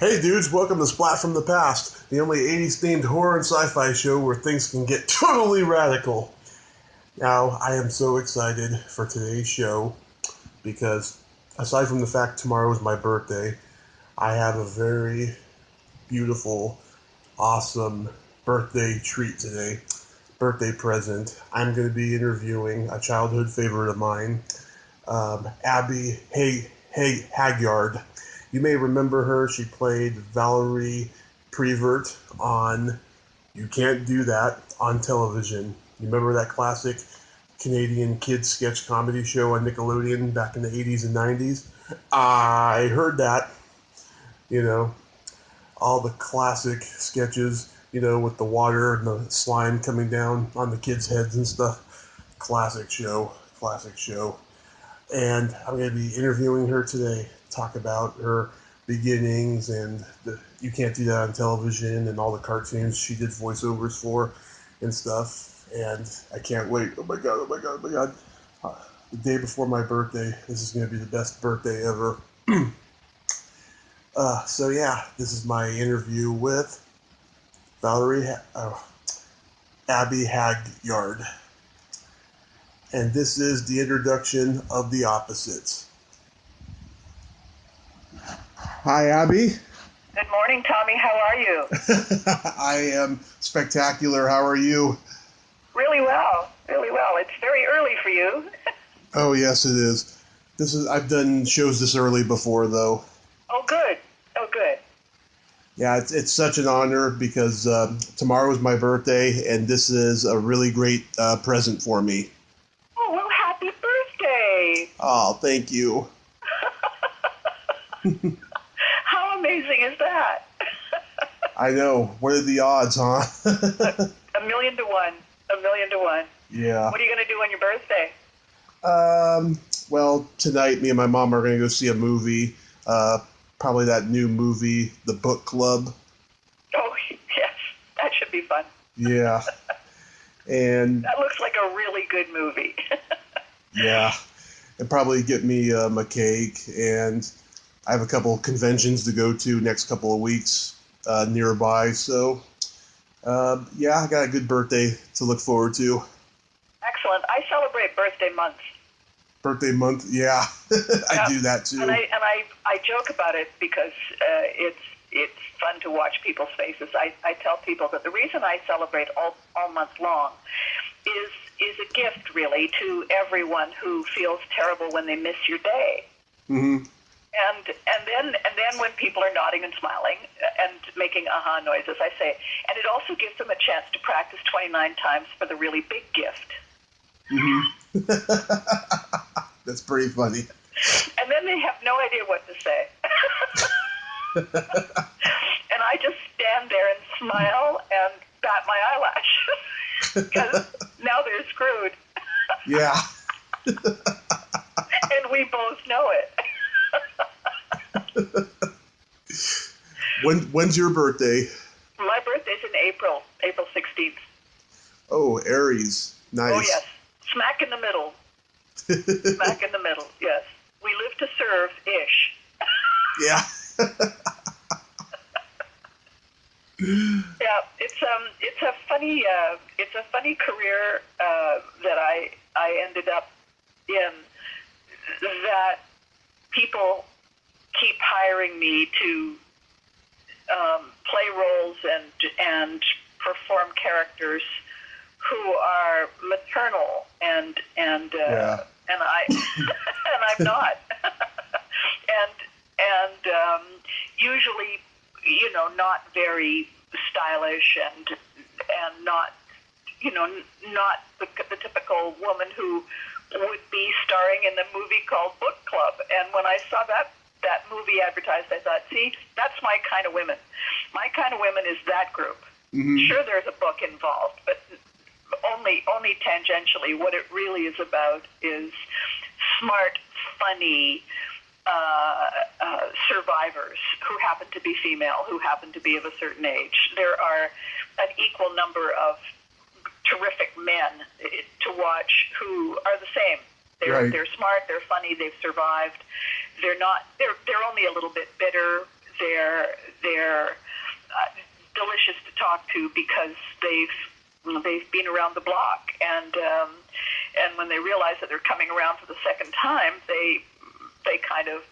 Hey dudes, welcome to Splat from the Past, the only 80s themed horror and sci-fi show where things can get totally radical. Now, I am so excited for today's show because, aside from the fact tomorrow is my birthday, I have a very beautiful, awesome birthday treat today. Birthday present. I'm going to be interviewing a childhood favorite of mine, Abby Hagyard. You may remember her. She played Valerie Prevert on You Can't Do That on television. You remember that classic Canadian kids sketch comedy show on Nickelodeon back in the 80s and 90s? I heard that, all the classic sketches, with the water and the slime coming down on the kids' heads and stuff. Classic show. And I'm going to be interviewing her today, talk about her beginnings and You Can't Do That on television and all the cartoons she did voiceovers for and stuff. And I can't wait. Oh my God. The day before my birthday, this is going to be the best birthday ever. This is my interview with Abby Hagyard. And this is the introduction of the opposites. Hi, Abby. Good morning, Tommy. How are you? I am spectacular. How are you? Really well. It's very early for you. Oh, yes, it is. I've done shows this early before, though. Oh, good. Yeah, it's such an honor because tomorrow is my birthday, and this is a really great present for me. Oh, well, happy birthday. Oh, thank you. How amazing is that? I know. What are the odds, huh? 1,000,000 to 1. 1,000,000 to 1. Yeah. What are you going to do on your birthday? Well, tonight me and my mom are going to go see a movie. Probably that new movie, The Book Club. Oh, yes. That should be fun. Yeah. And that looks like a really good movie. Yeah. And probably get me a cake. And I have a couple of conventions to go to next couple of weeks nearby. So, I got a good birthday to look forward to. Excellent. I celebrate birthday months. Birthday month, yeah. I do that too. And I joke about it because it's fun to watch people's faces. I tell people that the reason I celebrate all month long is a gift, really, to everyone who feels terrible when they miss your day. Mm-hmm. And then when people are nodding and smiling and making aha noises, I say, and it also gives them a chance to practice 29 times for the really big gift. Mm-hmm. That's pretty funny. And then they have no idea what to say. And I just stand there and smile and bat my eyelash. Because now they're screwed. Yeah. And we both know it. When's your birthday? My birthday's in April 16th. Oh, Aries. Nice. Oh, yes. Smack in the middle. Smack in the middle, yes. We live to serve-ish. Yeah. Yeah, it's a funny career that I ended up in, that people keep hiring me to play roles and perform characters who are maternal and I'm not. and usually, not very stylish and not, not the typical woman who would be starring in the movie called Book Club. And when I saw that movie advertised, I thought, see, that's my kind of women. My kind of women is that group. Mm-hmm. Sure, there's a book involved, but only tangentially. What it really is about is smart, funny survivors who happen to be female, who happen to be of a certain age. There are an equal number of terrific men to watch who are the same. They're smart, they're funny, they've survived. They're only a little bit bitter. they're delicious to talk to because they've been around the block, and when they realize that they're coming around for the second time, they kind of,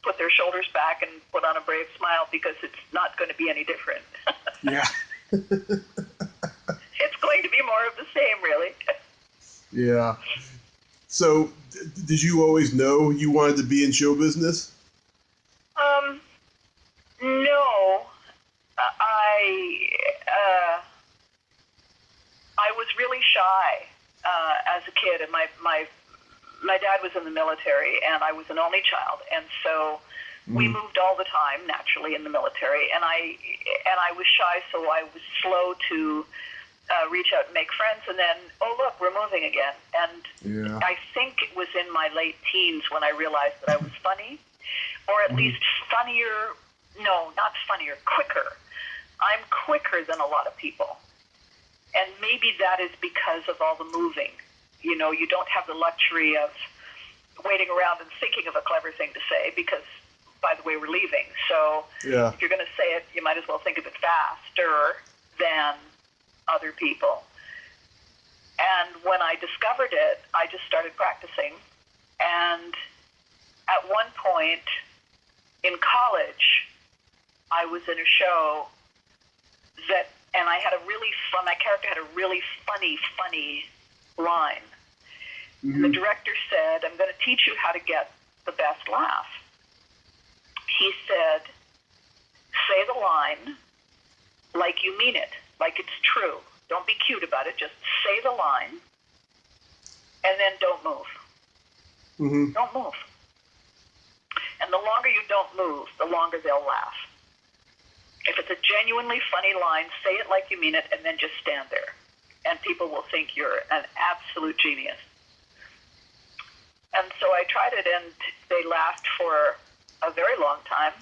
put their shoulders back and put on a brave smile because it's not going to be any different. Yeah. It's going to be more of the same, really. Yeah. So, did you always know you wanted to be in show business? No. I was really shy as a kid, and my dad was in the military, and I was an only child, and so we moved all the time, naturally, in the military, and I was shy, so I was slow to reach out and make friends, and then, oh, look, we're moving again. And I think it was in my late teens when I realized that I was funny, or at least funnier, no, not funnier, quicker. I'm quicker than a lot of people. And maybe that is because of all the moving. You don't have the luxury of waiting around and thinking of a clever thing to say because, by the way, we're leaving. So if you're going to say it, you might as well think of it faster than other people. And when I discovered it, I just started practicing. And at one point in college, I was in a show and I had my character had a really funny line. And the director said, I'm going to teach you how to get the best laugh. He said, say the line like you mean it, like it's true. Don't be cute about it. Just say the line, and then don't move. Don't move. And the longer you don't move, the longer they'll laugh. If it's a genuinely funny line, say it like you mean it, and then just stand there. And people will think you're an absolute genius. And so I tried it, and they laughed for a very long time.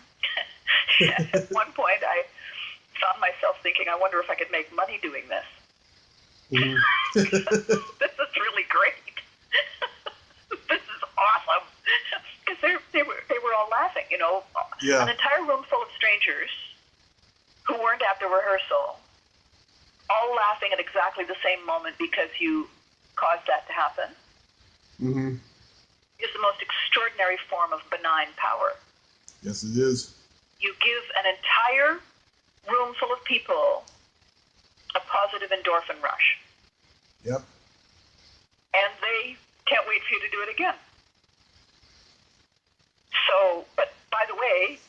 At one point, I found myself thinking, I wonder if I could make money doing this. This is really great. This is awesome. Because they were all laughing, An entire room full of strangers who weren't at the rehearsal, all laughing at exactly the same moment because you caused that to happen, is the most extraordinary form of benign power. Yes, it is. You give an entire room full of people a positive endorphin rush. Yep. And they can't wait for you to do it again. So, but by the way,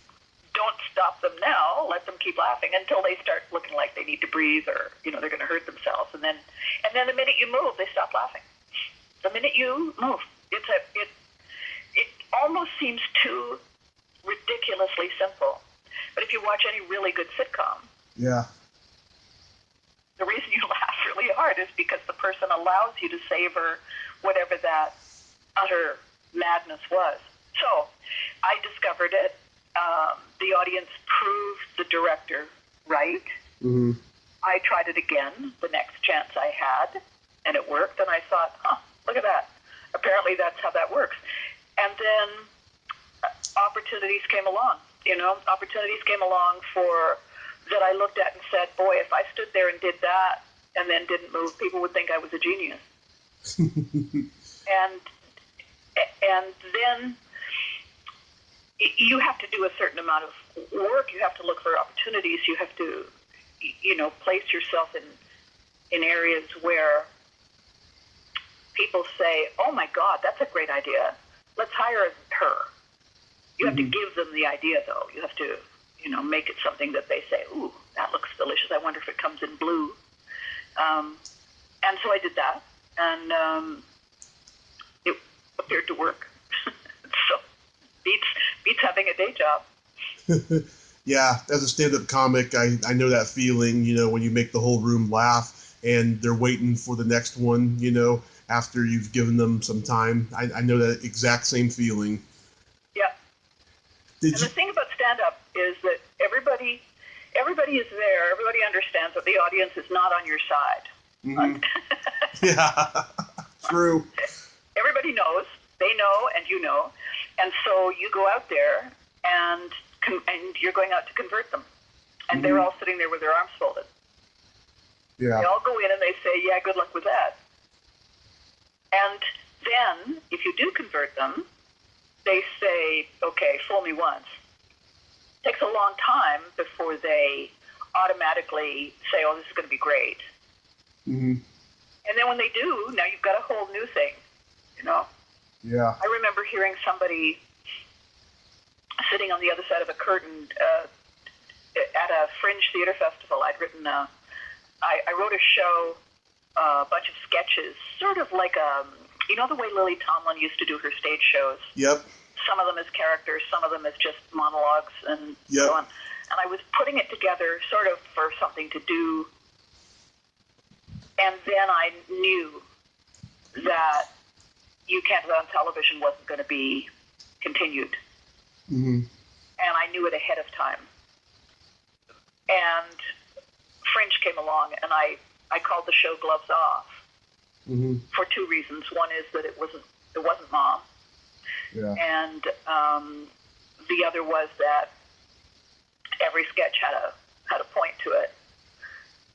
don't stop them now. Let them keep laughing until they start looking like they need to breathe or, they're going to hurt themselves. And then the minute you move, they stop laughing. The minute you move, it almost seems too ridiculously simple. But if you watch any really good sitcom, the reason you laugh really hard is because the person allows you to savor whatever that utter madness was. So I discovered it. The audience proved the director right. I tried it again the next chance I had, and it worked. And I thought, look at that. Apparently that's how that works. And then opportunities came along. Opportunities came along that I looked at and said, boy, if I stood there and did that and then didn't move, people would think I was a genius. And then you have to do a certain amount of work. You have to look for opportunities. You have to, place yourself in areas where people say, oh my God, that's a great idea. Let's hire her. You have to give them the idea, though. You have to, make it something that they say, ooh, that looks delicious. I wonder if it comes in blue. And so I did that, and it appeared to work. So beats having a day job. Yeah, as a stand-up comic, I know that feeling, when you make the whole room laugh and they're waiting for the next one, after you've given them some time. I know that exact same feeling. Yeah. The thing about stand-up is that everybody is there. Everybody understands that the audience is not on your side. Yeah, true. Everybody knows. They know, and you know. And so you go out there and you're going out to convert them. And they're all sitting there with their arms folded. Yeah. They all go in and they say, yeah, good luck with that. And then, if you do convert them, they say, okay, fool me once. It takes a long time before they automatically say, oh, this is going to be great. Mm-hmm. And then when they do, now you've got a whole new thing, you know? Yeah. I remember hearing somebody sitting on the other side of a curtain at a fringe theater festival. I wrote a show, a bunch of sketches, sort of like you know the way Lily Tomlin used to do her stage shows? Yep. Some of them as characters, some of them as just monologues and so on. And I was putting it together sort of for something to do. And then I knew that You Can't Live on Television wasn't going to be continued. Mm-hmm. And I knew it ahead of time. And Fringe came along, and I called the show Gloves Off for two reasons. One is that it wasn't Mom. Yeah. And the other was that every sketch had a point to it.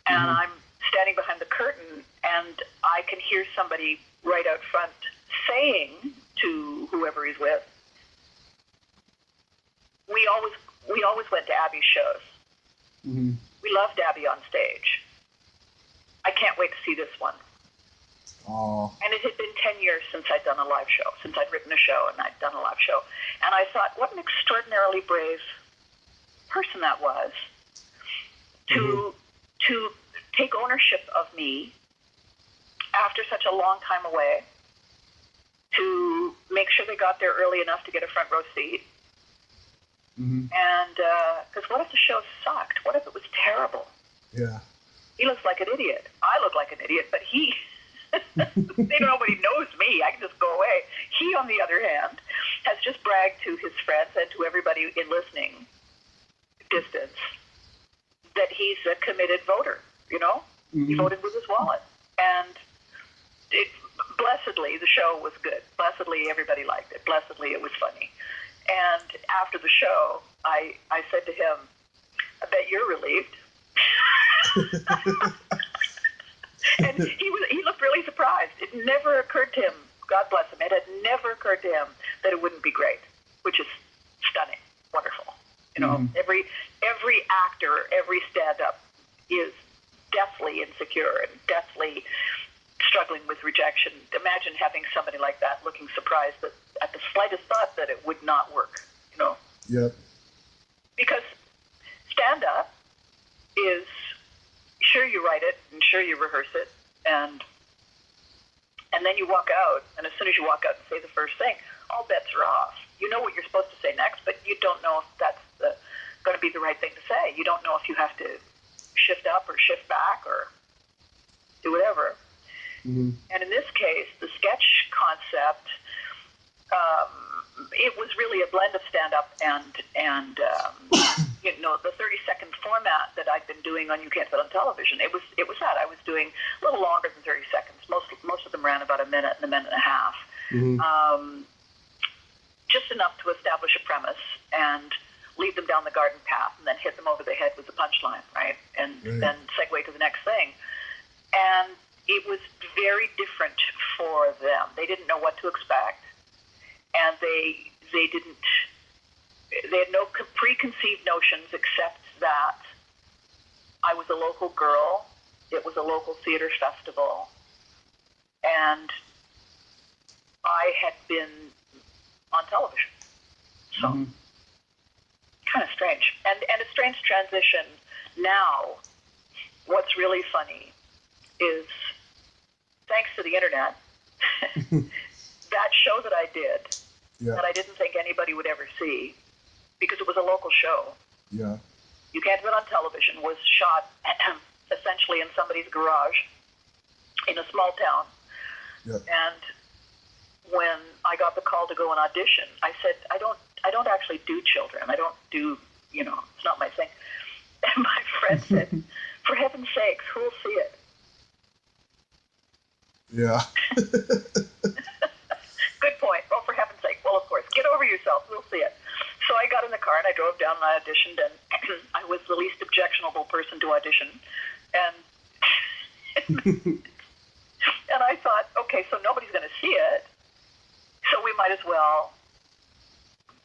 And I'm standing behind the curtain, and I can hear somebody right out front saying to whoever he's with, we always went to Abby's shows. Mm-hmm. We loved Abby on stage. I can't wait to see this one. Oh. And it had been 10 years since I'd done a live show, since I'd written a show and I'd done a live show. And I thought, what an extraordinarily brave person that was to take ownership of me after such a long time away, to make sure they got there early enough to get a front row seat. Mm-hmm. And, because what if the show sucked? What if it was terrible? Yeah. He looks like an idiot. I look like an idiot, but he, nobody knows me. I can just go away. He, on the other hand, has just bragged to his friends and to everybody in listening distance that he's a committed voter, you know? Mm-hmm. He voted with his wallet. And blessedly, the show was good. Blessedly, everybody liked it. Blessedly, it was funny. And after the show, I said to him, I bet you're relieved. And he looked really surprised. It never occurred to him, God bless him, it had never occurred to him that it wouldn't be great, which is stunning, wonderful. You know, every actor, every stand-up is deathly insecure and deathly struggling with rejection. Imagine having somebody like that looking surprised that at the slightest thought that it would not work, you know? Yep. Because stand-up is, sure you write it, and sure you rehearse it, and then you walk out, and as soon as you walk out and say the first thing, all bets are off. You know what you're supposed to say next, but you don't know if that's going to be the right thing to say. You don't know if you have to shift up or shift back or do whatever. Mm-hmm. And in this case, the sketch concept, it was really a blend of stand-up and you know, the 30-second format that I'd been doing on You Can't Live on Television. It was that. I was doing a little longer than 30 seconds. Most of them ran about a minute and a minute and a half. Mm-hmm. Just enough to establish a premise and lead them down the garden path and then hit them over the head with the punchline, right? And then segue to the next thing. And it was very different for them. They didn't know what to expect, and they had no preconceived notions except that I was a local girl, it was a local theater festival, and I had been on television. So, kind of strange. And a strange transition. Now, what's really funny is, thanks to the internet, that show that I did, that I didn't think anybody would ever see, because it was a local show. Yeah. You Can't Live on Television was shot essentially in somebody's garage in a small town. Yep. And when I got the call to go and audition, I said, I don't actually do children. I don't do, you know, it's not my thing. And my friend said, for heaven's sakes, who will see it? Yeah. Good point. Well, for heaven's sake. Well, of course. Get over yourself. We'll see it. So I got in the car and I drove down and I auditioned, and I was the least objectionable person to audition. And and I thought, okay, so nobody's going to see it, so we might as well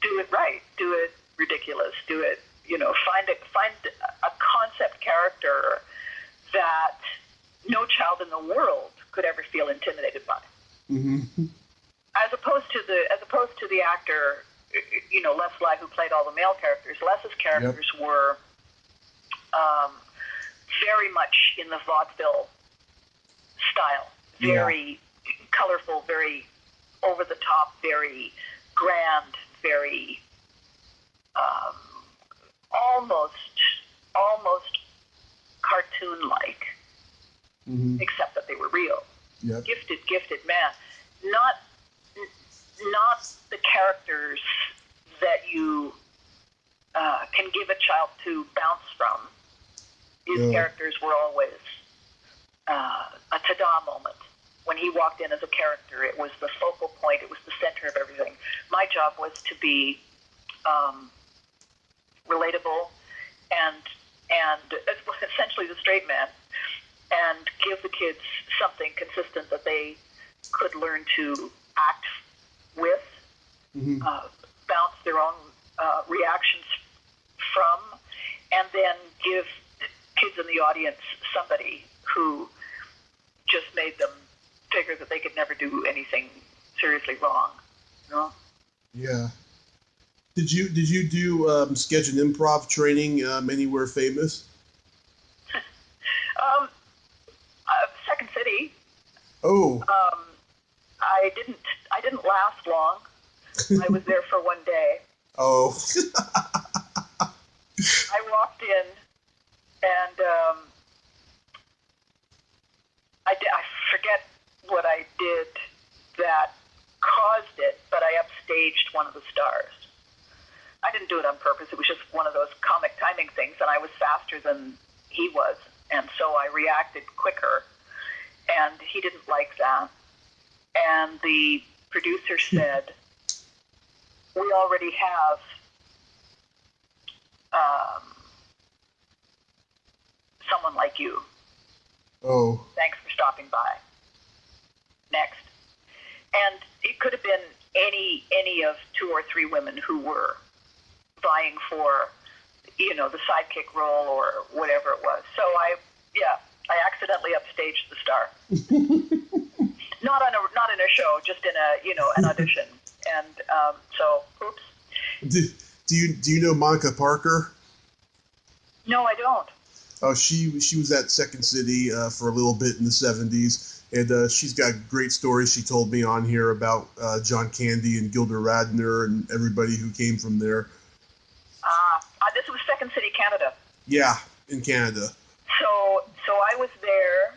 do it right, do it ridiculous, do it, find a concept character that no child in the world could ever feel intimidated by. Mm-hmm. As opposed to the actor, Les Sly, who played all the male characters. Les's characters were very much in the vaudeville style, very colorful, very over the top, very grand, very almost cartoon-like, except that they were real. Yep. Gifted man. Not the characters that you can give a child to bounce from. His characters were always a ta-da moment. When he walked in as a character, it was the focal point, it was the center of everything. My job was to be relatable and essentially the straight man, and give the kids something consistent that they could learn to act with, bounce their own reactions from, and then give kids in the audience somebody who just made them figure that they could never do anything seriously wrong. Yeah. Did you do sketch and improv training anywhere famous? Second City. Oh. I didn't last long. I was there for one day. Oh. I walked in, and I forget what I did that caused it, but I upstaged one of the stars. I didn't do it on purpose. It was just one of those comic timing things, and I was faster than he was, and so I reacted quicker, and he didn't like that. And the producer said, we already have someone like you. Oh. Thanks for stopping by. Next. And it could have been any of two or three women who were vying for, the sidekick role or whatever it was. So I accidentally upstaged the star. Not in a show, just in an audition. And so, oops. Do you know Monica Parker? No, I don't. Oh, she was at Second City for a little bit in the 70s, and she's got great stories she told me on here about John Candy and Gilda Radner and everybody who came from there. This was Second City, Canada. Yeah, in Canada. So I was there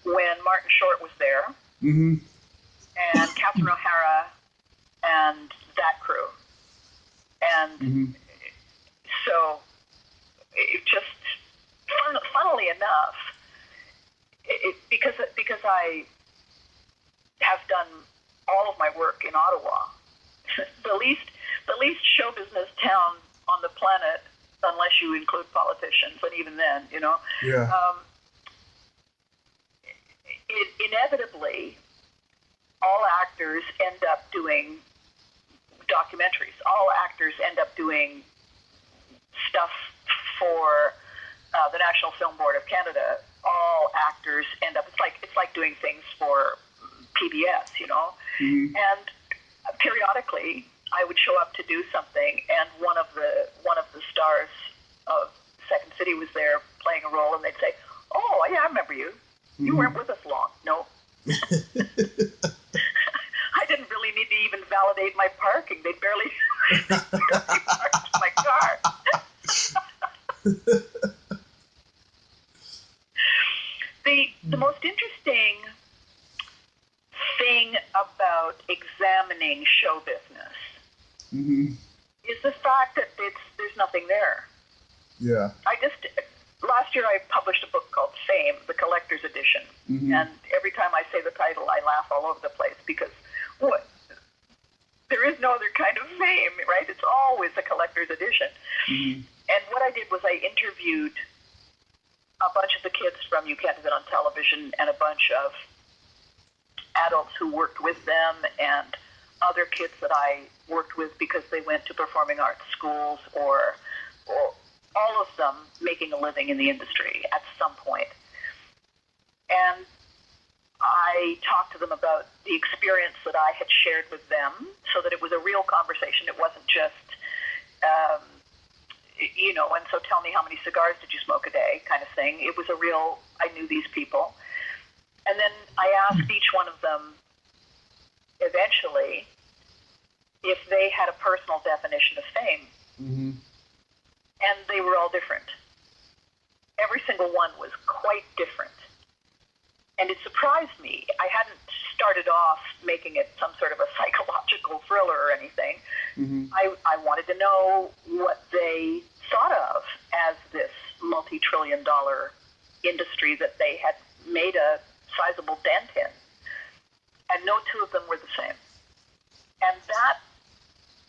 when Martin Short was there, and Catherine O'Hara and that crew, and so it just funnily enough, because I have done all of my work in Ottawa, the least show business town on the planet, unless you include politicians, and even then, Yeah. It inevitably, all actors end up doing documentaries. All actors end up doing stuff for the National Film Board of Canada. All actors end up. It's like doing things for PBS, And periodically, I would show up to do something, and one of the stars of Second City was there playing a role, and they'd say, "Oh, yeah, I remember you. You weren't with us long." No. I didn't really need to even validate my parking. They barely parked my car. The most interesting thing about examining show business is the fact that there's nothing there. Yeah. Last year I published a book called Fame, the collector's edition, and every time I say the title, I laugh all over the place because there is no other kind of fame, right? It's always a collector's edition. Mm-hmm. And what I did was I interviewed a bunch of the kids from You Can't Have It on Television and a bunch of adults who worked with them and other kids that I worked with because they went to performing arts schools or all of them making a living in the industry at some point. And I talked to them about the experience that I had shared with them so that it was a real conversation. It wasn't just, and so tell me how many cigars did you smoke a day kind of thing. It was a real, I knew these people. And then I asked each one of them eventually if they had a personal definition of fame. Mm-hmm. And they were all different. Every single one was quite different. And it surprised me. I hadn't started off making it some sort of a psychological thriller or anything. Mm-hmm. I wanted to know what they thought of as this multi-trillion-dollar industry that they had made a sizable dent in. And no two of them were the same. And that,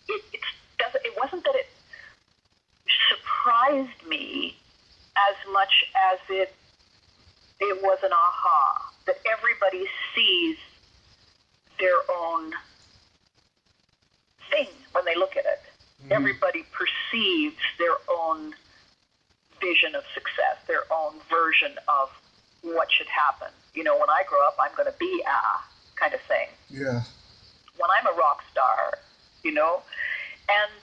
it wasn't that it surprised me as much as it was an aha, that everybody sees their own thing when they look at it. Mm-hmm. Everybody perceives their own vision of success, their own version of what should happen. When I grow up, I'm going to be kind of thing. Yeah. When I'm a rock star, and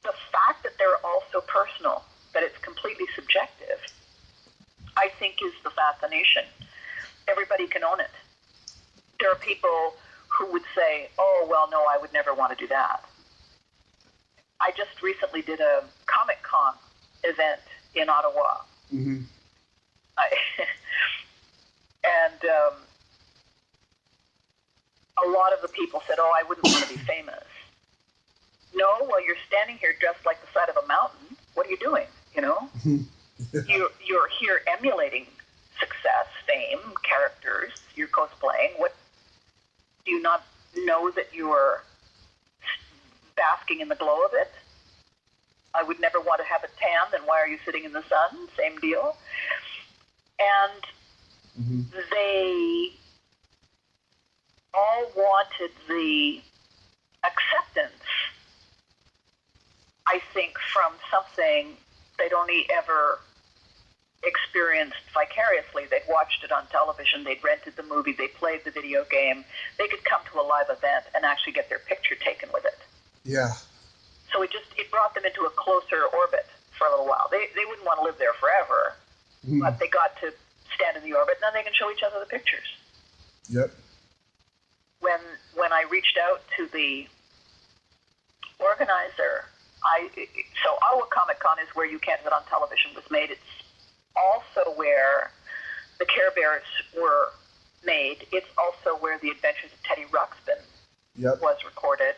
the fact that they're all so personal, that it's completely subjective, I think is the fascination. Everybody can own it. There are people who would say, oh, well, no, I would never want to do that. I just recently did a Comic-Con event in Ottawa. Mm-hmm. And a lot of the people said, oh, I wouldn't want to be famous. No, well, you're standing here dressed like the side of a mountain. What are you doing, You're here emulating success, fame, characters. You're cosplaying. What, do you not know that you're basking in the glow of it? I would never want to have a tan, then why are you sitting in the sun? Same deal. And mm-hmm. They all wanted the acceptance, I think, from something they'd only ever experienced vicariously. They'd watched it on television, they'd rented the movie, they played the video game. They could come to a live event and actually get their picture taken with it. Yeah. So it brought them into a closer orbit for a little while. They wouldn't want to live there forever, but they got to stand in the orbit, and then they can show each other the pictures. Yep. When I reached out to the organizer, so Ottawa Comic-Con is where You Can't Have It on Television was made. It's also where the Care Bears were made. It's also where The Adventures of Teddy Ruxpin was recorded.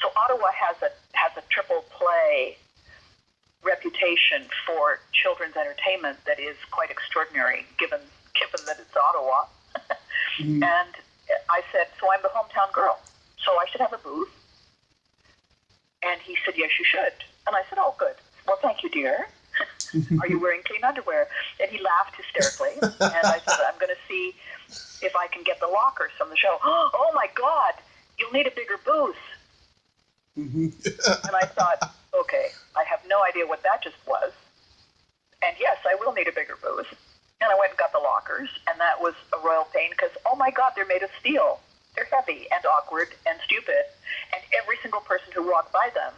So Ottawa has a triple play reputation for children's entertainment that is quite extraordinary, given that it's Ottawa. Mm-hmm. And I said, so I'm the hometown girl, so I should have a booth. And he said, yes, you should. And I said, oh, good. Well, thank you, dear. Are you wearing clean underwear? And he laughed hysterically. And I said, I'm going to see if I can get the lockers from the show. Oh, my God, you'll need a bigger booth. Mm-hmm. And I thought, okay, I have no idea what that just was. And yes, I will need a bigger booth. And I went and got the lockers, and that was a royal pain because, oh my God, they're made of steel. They're heavy and awkward and stupid. And every single person who walked by them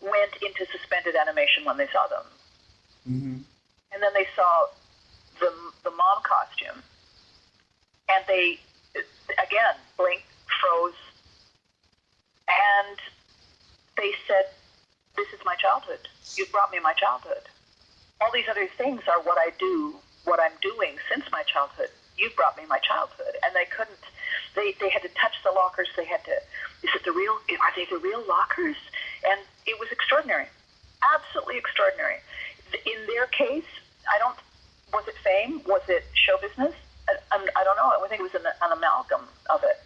went into suspended animation when they saw them. Mm-hmm. And then they saw the mom costume. And they, again, blinked, froze, and they said, this is my childhood. You brought me my childhood. All these other things are what I do, what I'm doing since my childhood. You brought me my childhood. And they couldn't, they had to touch the lockers. They had to, are they the real lockers? And it was extraordinary. Absolutely extraordinary. In their case, was it fame? Was it show business? I don't know. I think it was an amalgam of it.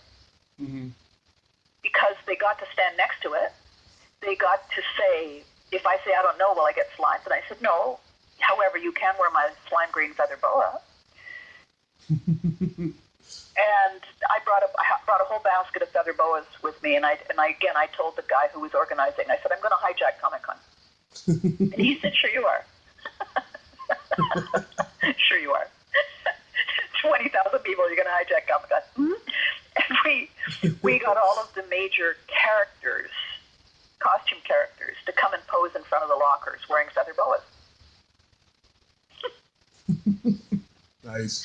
stand next to it, they got to say, if I say I don't know, will I get slimed? And I said, no. However, you can wear my slime green feather boa. And I brought a whole basket of feather boas with me, and I told the guy who was organizing, I said, I'm going to hijack Comic-Con. And he said, sure you are. Sure you are. 20,000 people, you're going to hijack Comic-Con. Mm-hmm. And we got all of the major characters, costume characters, to come and pose in front of the lockers wearing feather boas. Nice.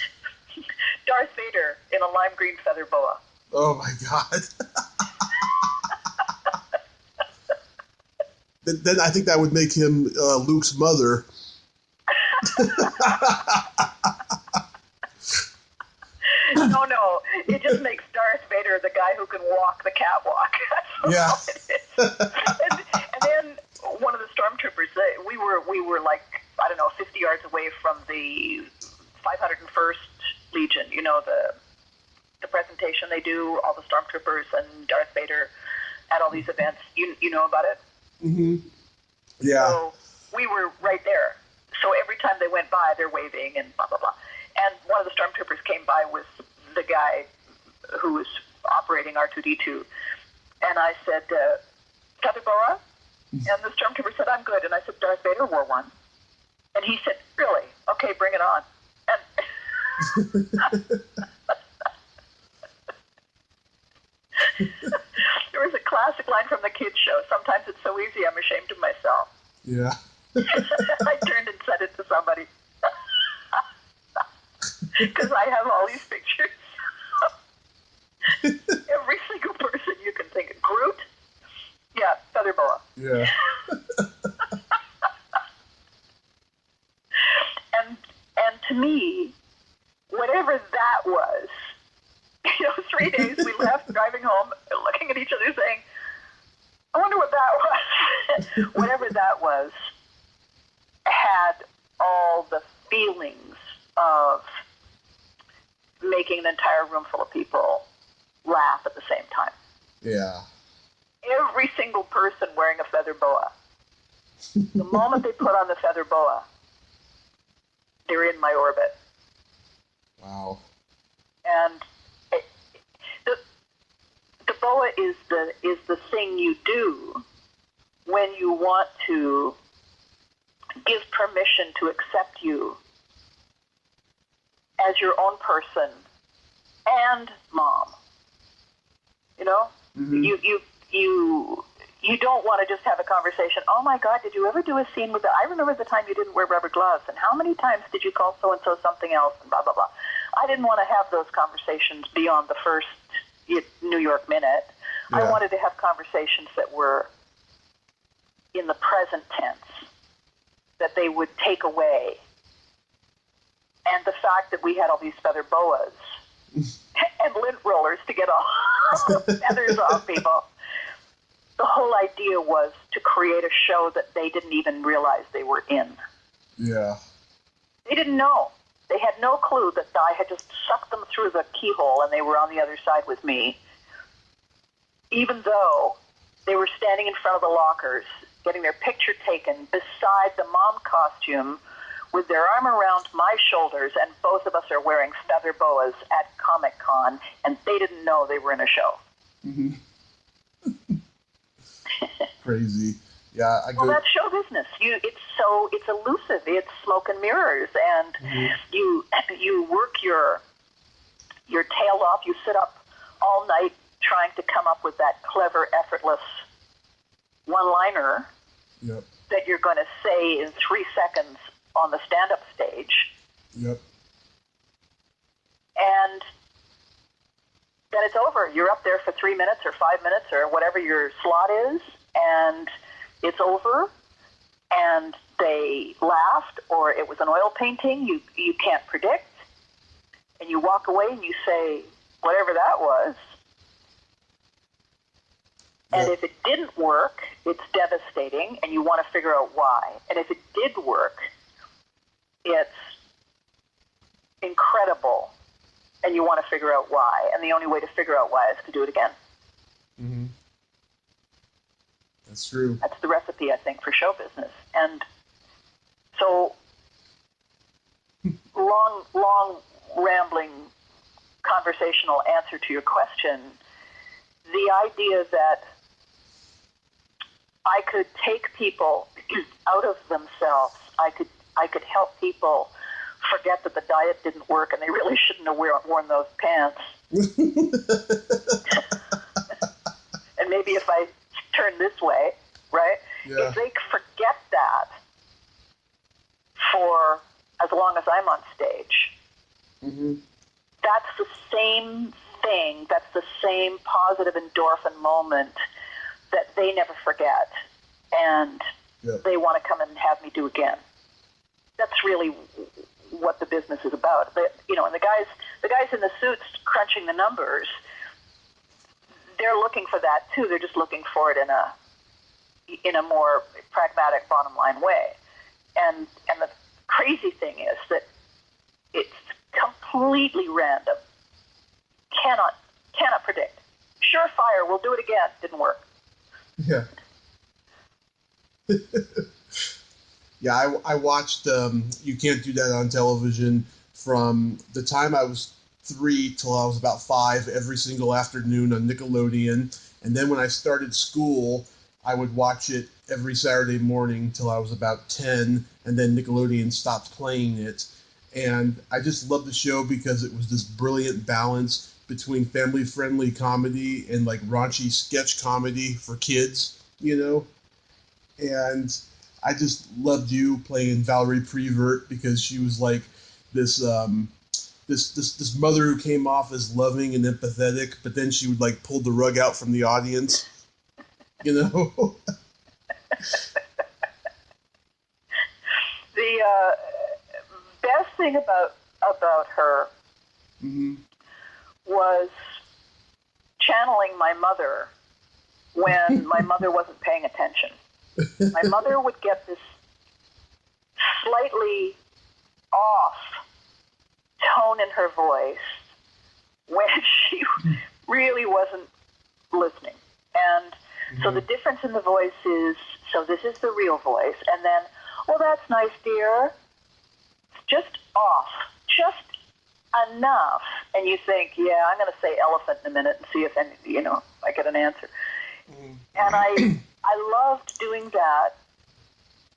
Darth Vader in a lime green feather boa. Oh my God. then I think that would make him Luke's mother. No. It just makes Darth Vader the guy who can walk the catwalk. Yeah. and then one of the stormtroopers, we were like, I don't know, 50 yards away from the 501st Legion, you know, the presentation they do, all the stormtroopers and Darth Vader at all these events. You know about it? Mm-hmm. Yeah. So we were right there. So every time they went by, they're waving and blah, blah, blah. And one of the stormtroopers came by with the guy who was operating R2-D2. And I said, feather boa? And the stormtrooper said, I'm good. And I said, Darth Vader wore one. And he said, really? Okay, bring it on. And there was a classic line from the kids show. Sometimes it's so easy, I'm ashamed of myself. Yeah. I turned and said it to somebody. Because I have all these pictures. Every single person you can think of. Groot? Yeah, feather boa. Yeah. And to me, whatever that was, 3 days we left driving home, looking at each other saying, I wonder what that was. Whatever that was had all the feelings of making an entire room full of people laugh at the same time. Yeah. Every single person wearing a feather boa, the moment they put on the feather boa, they're in my orbit. Wow. And the boa is the thing you do when you want to give permission to accept you as your own person and mom. You know? Mm-hmm. You don't want to just have a conversation, oh my God, did you ever do a scene with that? I remember the time you didn't wear rubber gloves, and how many times did you call so-and-so something else, and blah, blah, blah. I didn't want to have those conversations beyond the first New York minute. Yeah. I wanted to have conversations that were in the present tense, that they would take away. And the fact that we had all these feather boas and lint rollers to get all the feathers off people. The whole idea was to create a show that they didn't even realize they were in. Yeah. They didn't know. They had no clue that I had just sucked them through the keyhole and they were on the other side with me, even though they were standing in front of the lockers, getting their picture taken beside the mom costume with their arm around my shoulders, and both of us are wearing feather boas at Comic-Con, and they didn't know they were in a show. Mm-hmm. Crazy. Yeah. Well, that's show business. It's elusive. It's smoke and mirrors, and mm-hmm. you work your tail off. You sit up all night trying to come up with that clever, effortless one-liner yep. that you're going to say in 3 seconds on the stand-up stage. Yep. And then it's over. You're up there for 3 minutes or 5 minutes or whatever your slot is, and it's over, and they laughed, or it was an oil painting you can't predict, and you walk away and you say, whatever that was. And if it didn't work, it's devastating, and you want to figure out why. And if it did work, it's incredible, and you want to figure out why. And the only way to figure out why is to do it again. Mm-hmm. That's true. That's the recipe, I think, for show business. And so, long, rambling, conversational answer to your question, the idea that I could take people out of themselves, I could help people forget that the diet didn't work and they really shouldn't have worn those pants. And maybe if I turn this way, right? Yeah. If they forget that for as long as I'm on stage, that's the same thing, that's the same positive endorphin moment that they never forget, and they want to come and have me do again. That's really what the business is about. And the guys in the suits crunching the numbers, they're looking for that too. They're just looking for it in a more pragmatic, bottom line way. And the crazy thing is that it's completely random. Cannot predict. Surefire, we'll do it again. Didn't work. Yeah. Yeah, I watched You Can't Do That on Television from the time I was 3 till I was about 5 every single afternoon on Nickelodeon. And then when I started school, I would watch it every Saturday morning till I was about 10, and then Nickelodeon stopped playing it. And I just loved the show because it was this brilliant balance between family-friendly comedy and like raunchy sketch comedy for kids, And I just loved you playing Valerie Prevert because she was like this this mother who came off as loving and empathetic, but then she would like pull the rug out from the audience, The best thing about her was channeling my mother when my mother wasn't paying attention. My mother would get this slightly off tone in her voice when she really wasn't listening. And so the difference in the voice is, so this is the real voice, and then, well, that's nice, dear. Just off. Just enough. And you think, yeah, I'm going to say elephant in a minute and see if I get an answer. And I loved doing that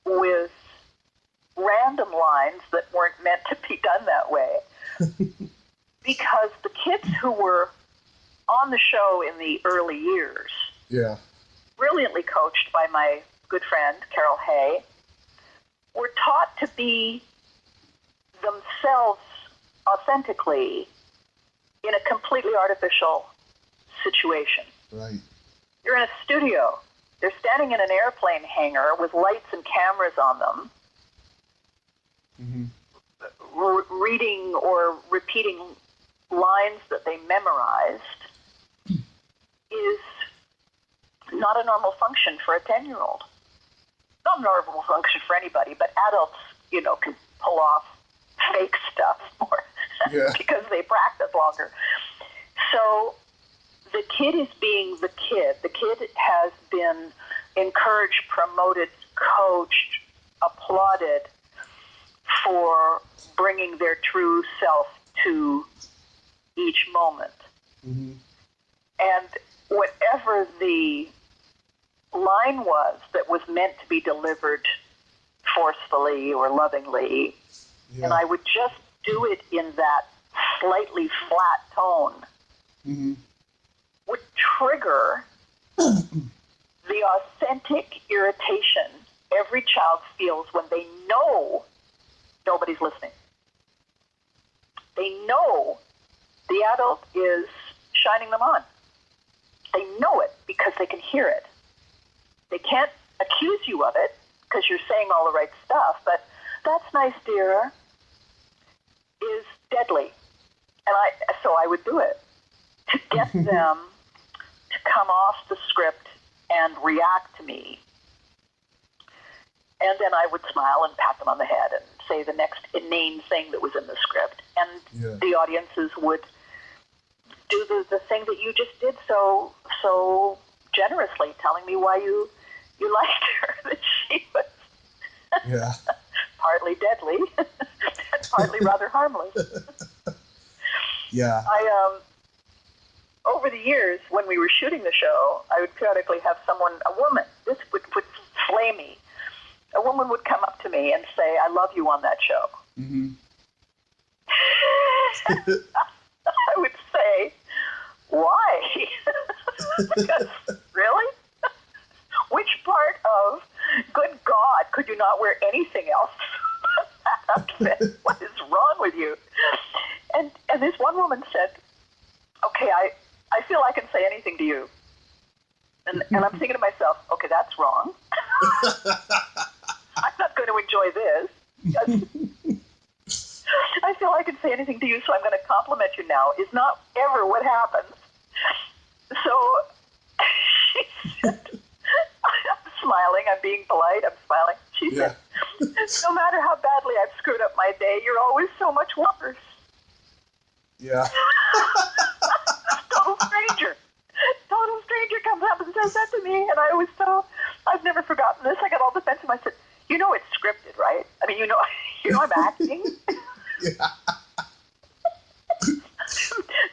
with random lines that weren't meant to be done that way. Because the kids who were on the show in the early years, brilliantly coached by my good friend, Carol Hay, were taught to be themselves authentically in a completely artificial situation. Right. You're in a studio. They're standing in an airplane hangar with lights and cameras on them, reading or repeating lines that they memorized is not a normal function for a 10-year-old. Not a normal function for anybody, but adults, can pull off fake stuff more because they practice longer. So the kid is being the kid. The kid has been encouraged, promoted, coached, applauded for bringing their true self to each moment. And whatever the line was that was meant to be delivered forcefully or lovingly, and I would just do it in that slightly flat tone, would trigger the authentic irritation every child feels when they know nobody's listening. They know the adult is shining them on. They know it because they can hear it. They can't accuse you of it because you're saying all the right stuff, but that's nice, dear, is deadly. And so I would do it to get them to come off the script and react to me. And then I would smile and pat them on the head and say the next inane thing that was in the script. And the audiences would do the thing that you just did so generously, telling me why you you liked her, that she was Yeah. partly deadly and partly rather harmless. Yeah. Over the years, when we were shooting the show, I would periodically have someone, a woman, this would flay me. A woman would come up to me and say, "I love you" on that show. Mm-hmm. I would say, "Why?" Because, really? Which part of, good God, could you not wear anything else than that outfit? What is wrong with you? And this one woman said, "Okay, I feel I can say anything to you." And I'm thinking to myself, okay, that's wrong. I'm not going to enjoy this. I feel I can say anything to you, so I'm going to compliment you now, is not ever what happens. So she said, I'm smiling, I'm being polite, I'm smiling. She said, "No matter how badly I've screwed up my day, you're always so much worse." Yeah. Total stranger comes up and says that to me, and I always tell, I've never forgotten this. I got all defensive. I said, "You know it's scripted, right? I mean, you know I'm acting." Yeah.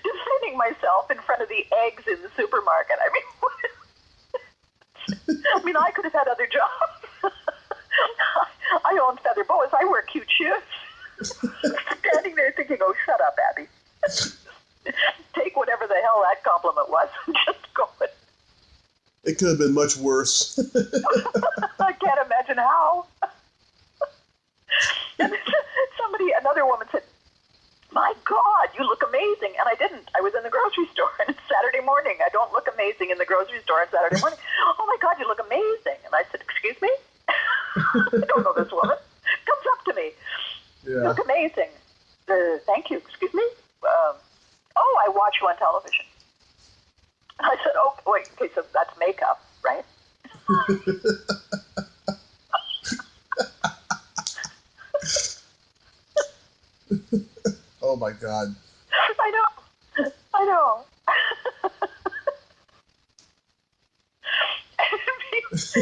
Defending myself in front of the eggs in the supermarket. I mean, I could have had other jobs. I own feather boas. I wear cute shoes. Standing there thinking, "Oh, shut up, Abby." Take whatever the hell that compliment was and just go with it. It could have been much worse. I can't imagine how. And another woman said, "My God, you look amazing." And I didn't. I was in the grocery store, and it's Saturday morning. I don't look amazing in the grocery store on Saturday morning. "Oh, my God, you look amazing." And I said, "Excuse me?" I don't know this woman. Comes up to me. "You look amazing." "Thank you." "Excuse me?" "Oh, I watch you on television." I said, "Oh, wait, okay, so that's makeup, right?" Oh my God. I know.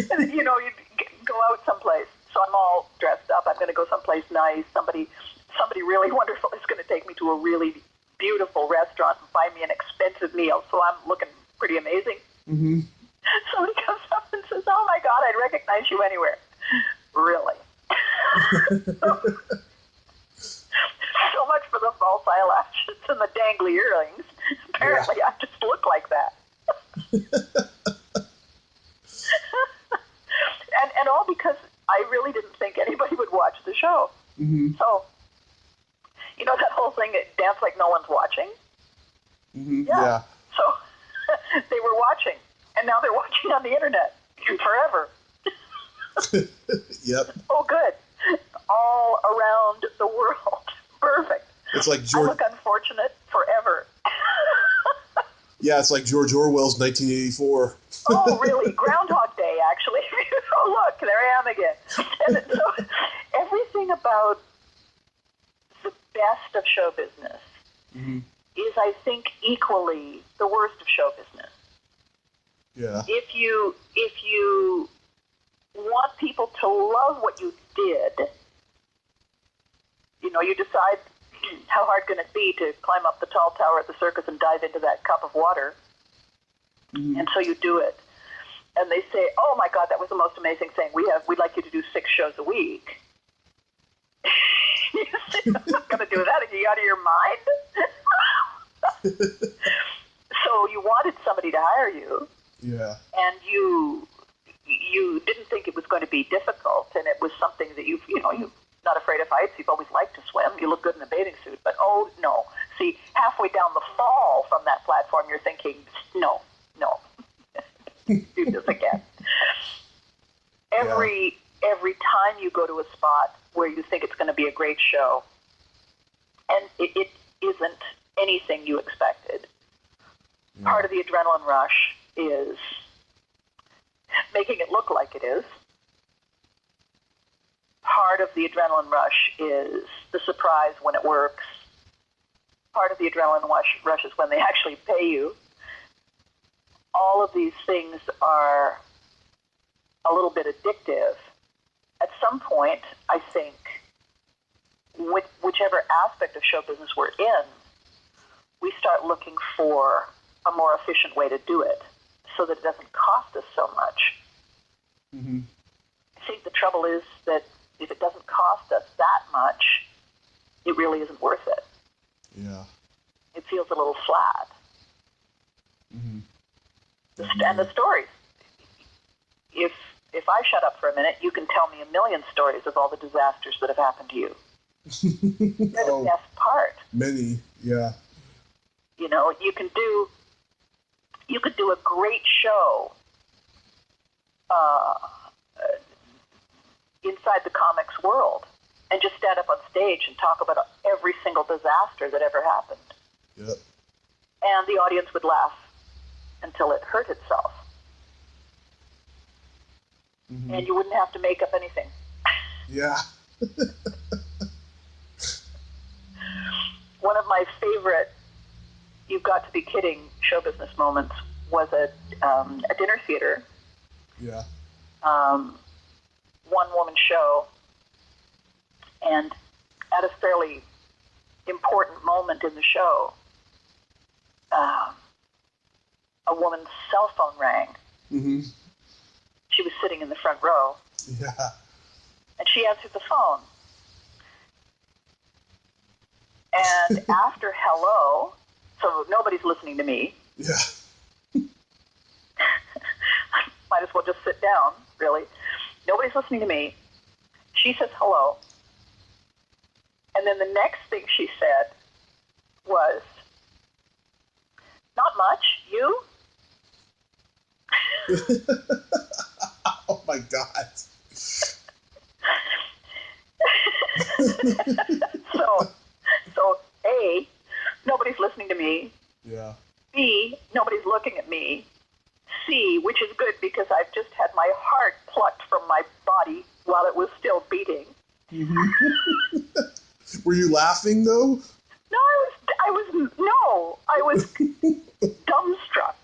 You know, you go out someplace. So I'm all dressed up. I'm going to go someplace nice. Somebody really wonderful is going to take me to a really beautiful restaurant and buy me an expensive meal. So I'm looking pretty amazing. Mm-hmm. Somebody comes up and says, "Oh my God, I'd recognize you anywhere." Really? So much for the false eyelashes and the dangly earrings. Apparently, I just look like that. and all because I really didn't think anybody would watch the show. Mm-hmm. So, you know that whole thing, dance like no one's watching? Mm-hmm. Yeah. So they were watching, and now they're watching on the internet forever. Yep. Oh, good. All around the world. Perfect. It's like I look unfortunate forever. Yeah, it's like George Orwell's 1984. Oh, really? Groundhog Day, actually. Oh, look, there I am again. And so everything about the best of show business is, I think, equally the worst of show business. Yeah. If you want people to love what you did, you know, you decide how hard can it be to climb up the tall tower at the circus and dive into that cup of water. And so you do it. And they say, "Oh my God, that was the most amazing thing. We'd like you to do 6 shows a week." You say, "I'm not going to do that. Are you out of your mind?" So you wanted somebody to hire you. Yeah. And you didn't think it was going to be difficult, and it was something that you're not afraid of heights. You've always liked to swim. You look good in a bathing suit. But, oh, no. See, halfway down the fall from that platform, you're thinking, no. Do this again. Every time you go to a spot where you think it's going to be a great show, and it isn't anything you expected, part of the adrenaline rush is making it look like it is. Part of the adrenaline rush is the surprise when it works. Part of the adrenaline rush is when they actually pay you. All of these things are a little bit addictive, at some point, I think, whichever aspect of show business we're in, we start looking for a more efficient way to do it so that it doesn't cost us so much. Mm-hmm. I think the trouble is that if it doesn't cost us that much, it really isn't worth it. Yeah. It feels a little flat. Mm-hmm. And the stories. If I shut up for a minute, you can tell me a million stories of all the disasters that have happened to you. They're the best part. Many, yeah. You know, you could do a great show inside the comics world and just stand up on stage and talk about every single disaster that ever happened. Yep. And the audience would laugh until it hurt itself. Mm-hmm. And you wouldn't have to make up anything. Yeah. One of my favorite "You've Got to Be Kidding" show business moments was a dinner theater. Yeah. One-woman show. And at a fairly important moment in the show, a woman's cell phone rang. Mm-hmm. She was sitting in the front row. Yeah. And she answered the phone. And after hello, so nobody's listening to me. Yeah. Might as well just sit down, really. Nobody's listening to me. She says hello. And then the next thing she said was, "Not much, you?" Oh my God. So A, nobody's listening to me. Yeah. B, nobody's looking at me. C, which is good because I've just had my heart plucked from my body while it was still beating. Mm-hmm. Were you laughing though? No, I was dumbstruck,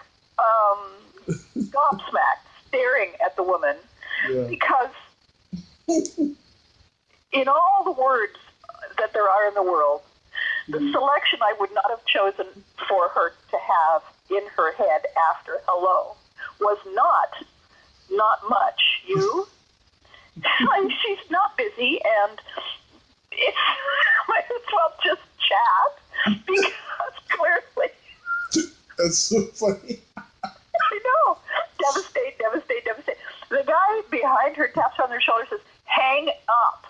gobsmacked, staring at the woman, because in all the words that there are in the world, the selection I would not have chosen for her to have in her head after hello was not much, you. She's not busy, and it's might as well just chat, because clearly. That's so funny. I know. Devastate. The guy behind her taps on their shoulder and says, "Hang up."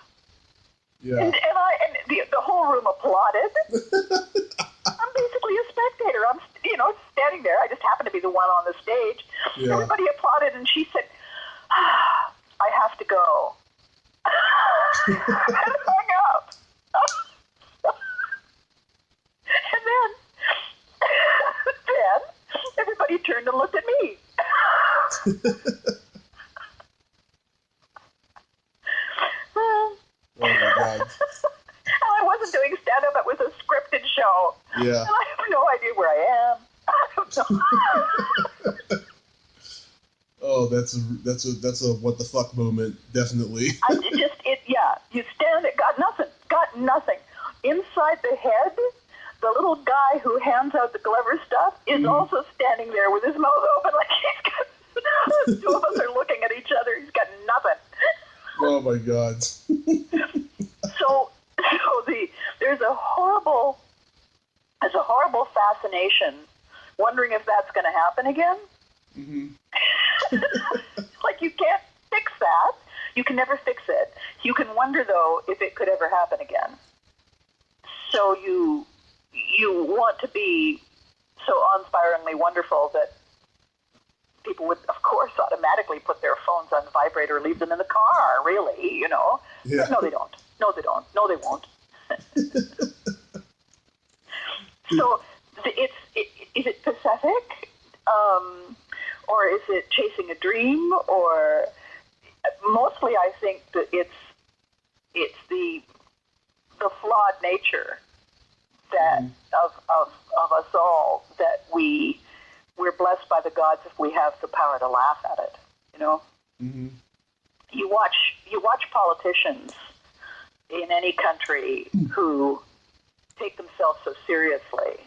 Yeah. And the whole room applauded. I'm basically a spectator. I'm, standing there. I just happen to be the one on the stage. Yeah. Everybody applauded, and she said, "I have to go." And hung up. And then everybody turned and looked at me. Oh my God. And I wasn't doing stand-up, it was a scripted show. Yeah. And I have no idea where I am. I don't know. Oh, that's a what the fuck moment, definitely. You stand there, got nothing. Inside the head, the little guy who hands out the Glover stuff is also standing there with his mouth open, like he's got. The two of us are looking at each other. He's got nothing. Oh my God. So there's a horrible fascination, wondering if that's going to happen again. Mm-hmm. Like, you can't fix that. You can never fix it. You can wonder, though, if it could ever happen again. So you want to be so awe-inspiringly wonderful that people would, of course, automatically put their phones on vibrate or leave them in the car, really, Yeah. No, they don't. No, they won't. So is it pathetic? Or is it chasing a dream? Or mostly I think that it's the flawed nature that of us all, that we're blessed by the gods if we have the power to laugh at it, Mm-hmm. You watch politicians in any country who take themselves so seriously,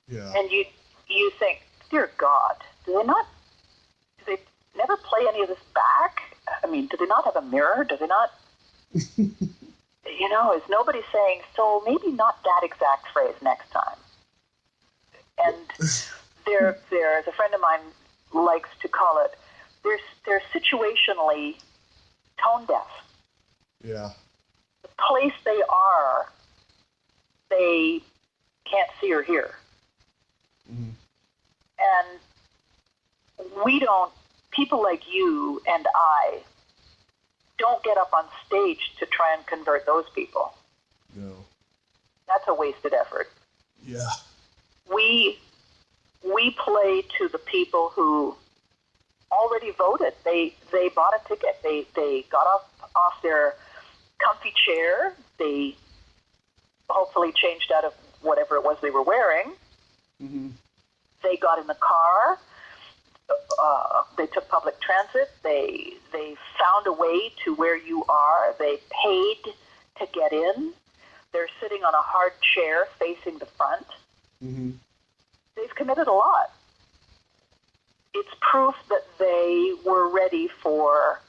and you think, dear God, do they never play any of this back? I mean, do they not have a mirror? Do they not? Is nobody saying, so maybe not that exact phrase next time? And there's a friend of mine likes to call it, they're situationally tone deaf. Yeah. The place they are, they can't see or hear. Mm-hmm. And people like you and I don't get up on stage to try and convert those people. No. That's a wasted effort. Yeah. We play to the people who already voted. They bought a ticket. They got off their comfy chair. They hopefully changed out of whatever it was they were wearing. Mm-hmm. They got in the car. They took public transit. They found a way to where you are. They paid to get in. They're sitting on a hard chair facing the front. Mm-hmm. They've committed a lot. It's proof that they were ready for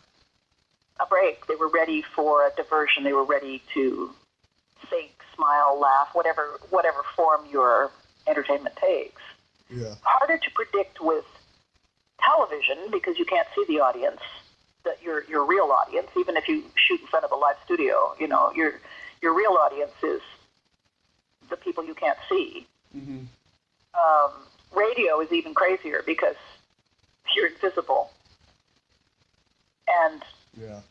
a break. They were ready for a diversion. They were ready to think, smile, laugh, whatever form your entertainment takes. Yeah. Harder to predict with television because you can't see the audience, that your real audience. Even if you shoot in front of a live studio, your real audience is the people you can't see. Mm-hmm. Radio is even crazier because you're invisible, and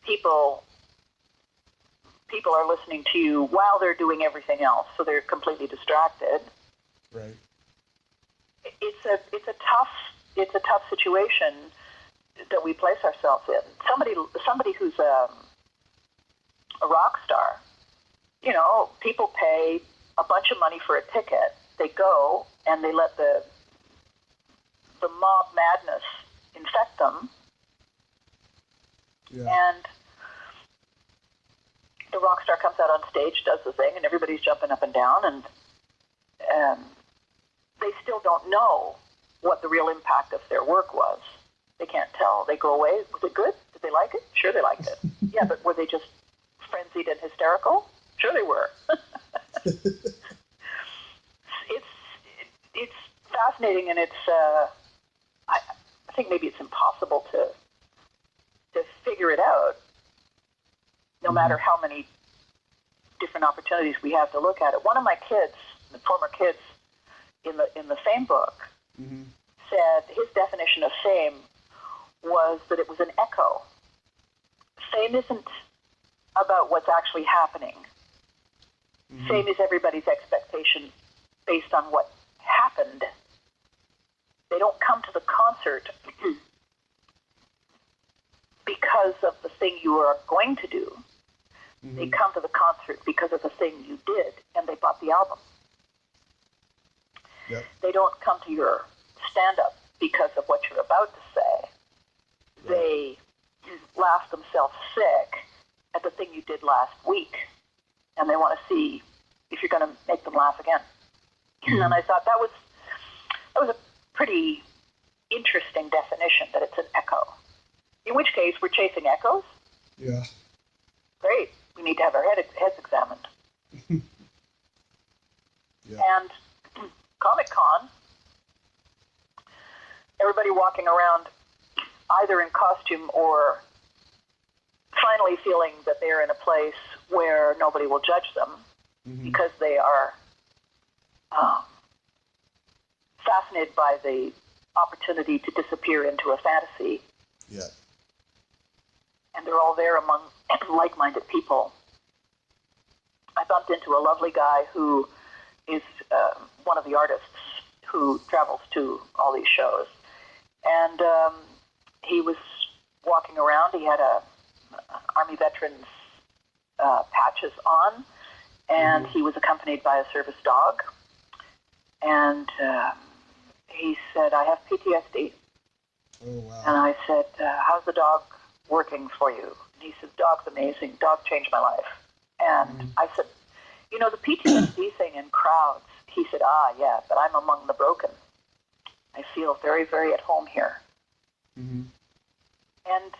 people are listening to you while they're doing everything else, so they're completely distracted. Right. It's a tough situation that we place ourselves in. Somebody who's a rock star, people pay a bunch of money for a ticket. They go and they let the mob madness infect them. Yeah. And the rock star comes out on stage, does the thing, and everybody's jumping up and down, and they still don't know what the real impact of their work was. They can't tell. They go away. Was it good? Did they like it? Sure, they liked it. Yeah, but were they just frenzied and hysterical? Sure, they were. It's fascinating, and it's I think maybe it's impossible to figure it out, no matter how many different opportunities we have to look at it. One of my kids, the former kids in the fame book, said his definition of fame was that it was an echo. Fame isn't about what's actually happening. Fame is everybody's expectation based on what happened. They don't come to the concert because of the thing you are going to do. They come to the concert because of the thing you did, and they bought the album. Yep. They don't come to your stand-up because of what you're about to say. Right. They laugh themselves sick at the thing you did last week, and they want to see if you're going to make them laugh again. And I thought that was a pretty interesting definition, that it's an echo. In which case, we're chasing echoes. Yeah. Great. We need to have our heads examined. Yeah. And Comic-Con, everybody walking around either in costume or finally feeling that they're in a place where nobody will judge them because they are fascinated by the opportunity to disappear into a fantasy. Yeah. And they're all there among like-minded people. I bumped into a lovely guy who is one of the artists who travels to all these shows. And he was walking around. He had Army veterans patches on, and he was accompanied by a service dog. And he said, I have PTSD. Oh, wow. And I said, how's the dog working for you. And he said, Dog's amazing. Dog changed my life. And I said, you know, the PTSD thing in crowds, he said, yeah, but I'm among the broken. I feel very, very at home here. Mm-hmm. And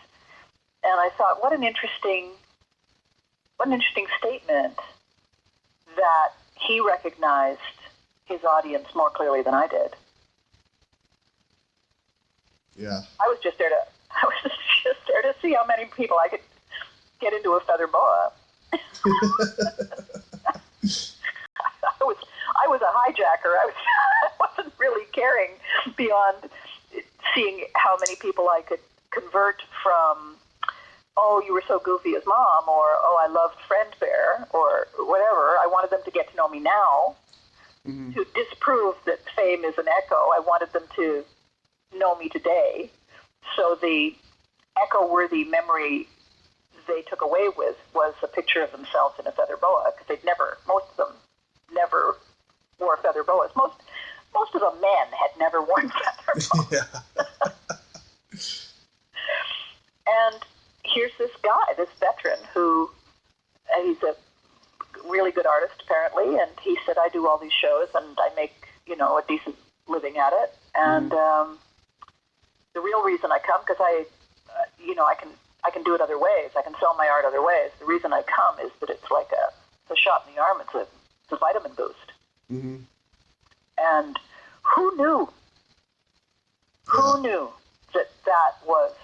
I thought, what an interesting statement that he recognized his audience more clearly than I did. Yeah. I was just there to see how many people I could get into a feather boa. I was a hijacker. I wasn't really caring beyond seeing how many people I could convert from, oh, you were so goofy as Mom, or, oh, I loved Friend Bear, or whatever. I wanted them to get to know me now, to disprove that fame is an echo. I wanted them to know me today. So the echo-worthy memory they took away with was a picture of themselves in a feather boa, because most of them never wore feather boas. Most of the men had never worn feather boas. Yeah. And here's this guy, this veteran, who he's a really good artist apparently, and he said, I do all these shows and I make, a decent living at it. And the real reason I come, because I can do it other ways. I can sell my art other ways. The reason I come is that it's like a shot in the arm. It's a vitamin boost. Mm-hmm. And who knew? Who knew that was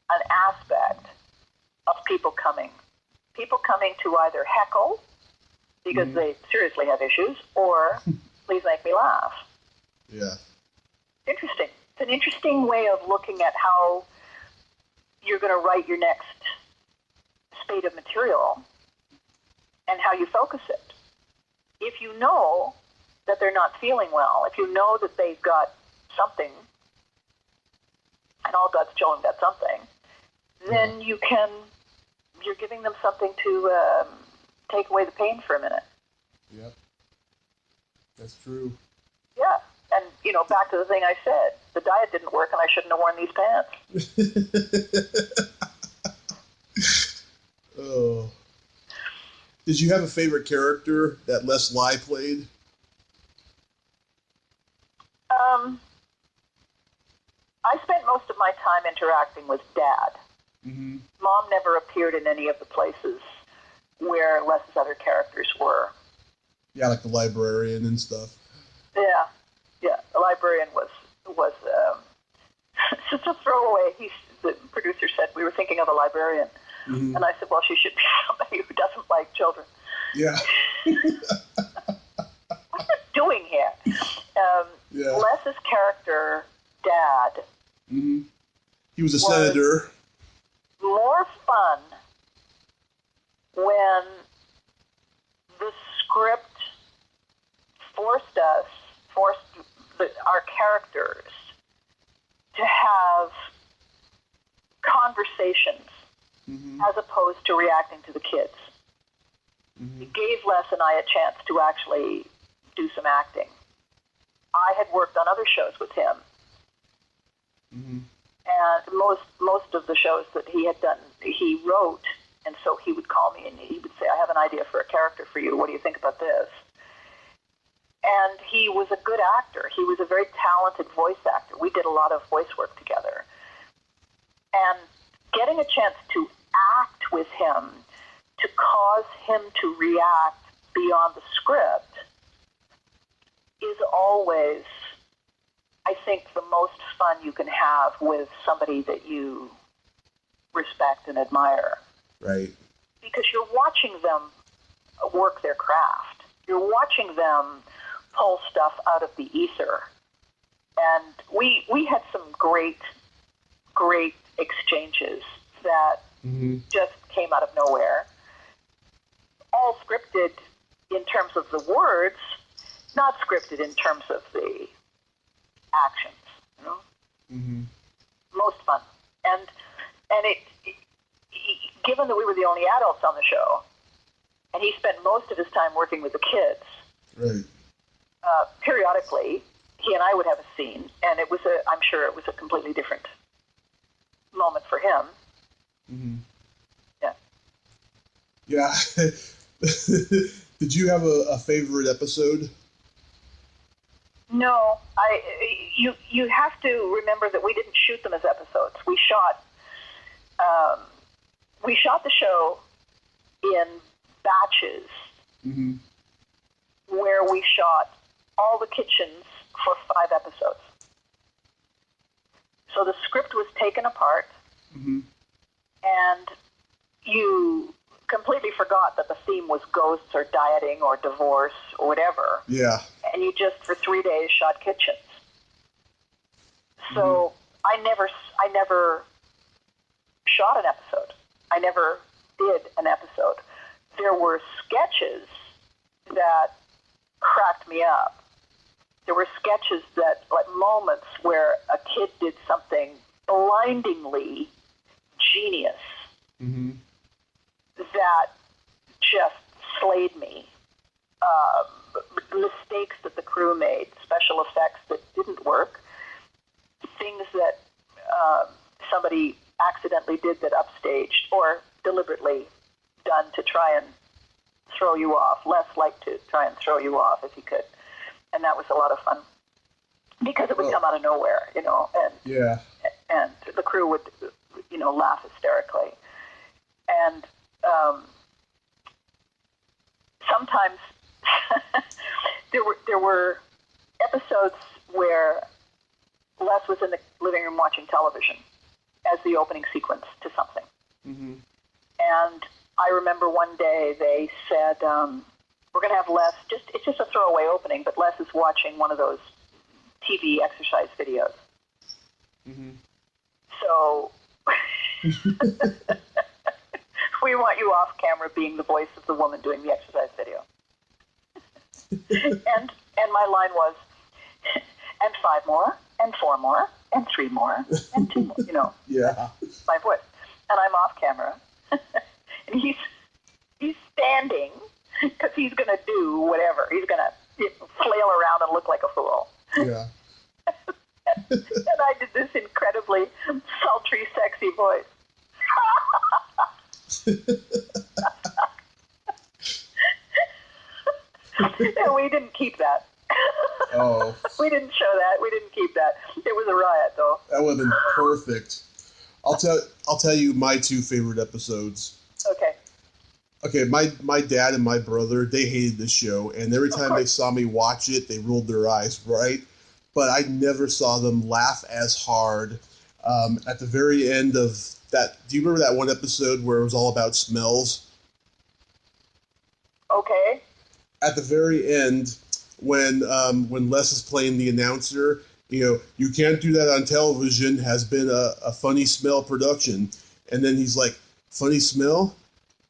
an aspect of people coming to either heckle because they seriously have issues, or please make me laugh. Yeah. Interesting. It's an interesting way of looking at how you're going to write your next spate of material and how you focus it. If you know that they're not feeling well, if you know that they've got something, and all God's children got something, then you're giving them something to take away the pain for a minute. Yep. That's true. Yeah. And, back to the thing I said, the diet didn't work and I shouldn't have worn these pants. Oh. Did you have a favorite character that Les Lie played? I spent most of my time interacting with Dad. Mm-hmm. Mom never appeared in any of the places where Les's other characters were. Yeah, like the librarian and stuff. Yeah. The librarian was just a throwaway. The producer said we were thinking of a librarian, and I said, well, she should be somebody who doesn't like children. Yeah. What are you doing here? Les's character, Dad. Mm-hmm. He was a senator. More fun when the script forced our characters to have conversations as opposed to reacting to the kids. It gave Les and I a chance to actually do some acting. I had worked on other shows with him. And most of the shows that he had done, he wrote, and so he would call me and he would say, I have an idea for a character for you. What do you think about this? And he was a good actor. He was a very talented voice actor. We did a lot of voice work together. And getting a chance to act with him, to cause him to react beyond the script, is always, I think, the most fun you can have with somebody that you respect and admire. Right. Because you're watching them work their craft. You're watching them pull stuff out of the ether. And we had some great exchanges that just came out of nowhere. All scripted in terms of the words, not scripted in terms of the actions, Most fun. And it given that we were the only adults on the show, and he spent most of his time working with the kids, right. Periodically, he and I would have a scene, and I'm sure it was a completely different moment for him. Mm-hmm. Yeah. Yeah. Did you have a favorite episode? No, you have to remember that we didn't shoot them as episodes. We shot the show in batches, Mm-hmm. where we shot all the kitchens for 5 episodes. So the script was taken apart, Mm-hmm. and you completely forgot that the theme was ghosts or dieting or divorce or whatever. Yeah. And you just, for 3 days, shot kitchens. So I never shot an episode. I never did an episode. There were sketches that cracked me up. There were sketches that, like moments where a kid did something blindingly genius Mm-hmm. that just slayed me. Mistakes that the crew made, special effects that didn't work, things that somebody accidentally did that upstaged or deliberately done to try and throw you off. Les liked to try and throw you off if he could. And that was a lot of fun because it would come out of nowhere, and and the crew would, laugh hysterically. And sometimes there were episodes where Les was in the living room watching television as the opening sequence to something. Mm-hmm. And I remember one day they said, we're going to have Les, it's just a throwaway opening, but Les is watching one of those TV exercise videos. Mm-hmm. So we want you off camera being the voice of the woman doing the exercise video. and my line was, and 5 more, and 4 more, and 3 more, and 2 more, Yeah. my voice. And I'm off camera. And he's standing because he's going to do whatever. He's going to flail around and look like a fool. Yeah. And I did this incredibly sultry, sexy voice. And we didn't keep that. Oh. We didn't show that. We didn't keep that. It was a riot, though. That would have been perfect. I'll tell you my 2 favorite episodes. Okay. Okay, my dad and my brother, they hated this show, and every time they saw me watch it, they rolled their eyes, right? But I never saw them laugh as hard. At the very end of that, do you remember that one episode where it was all about smells? Okay. At the very end, when Les is playing the announcer, you can't do that on television, has been a funny smell production. And then he's like, funny smell?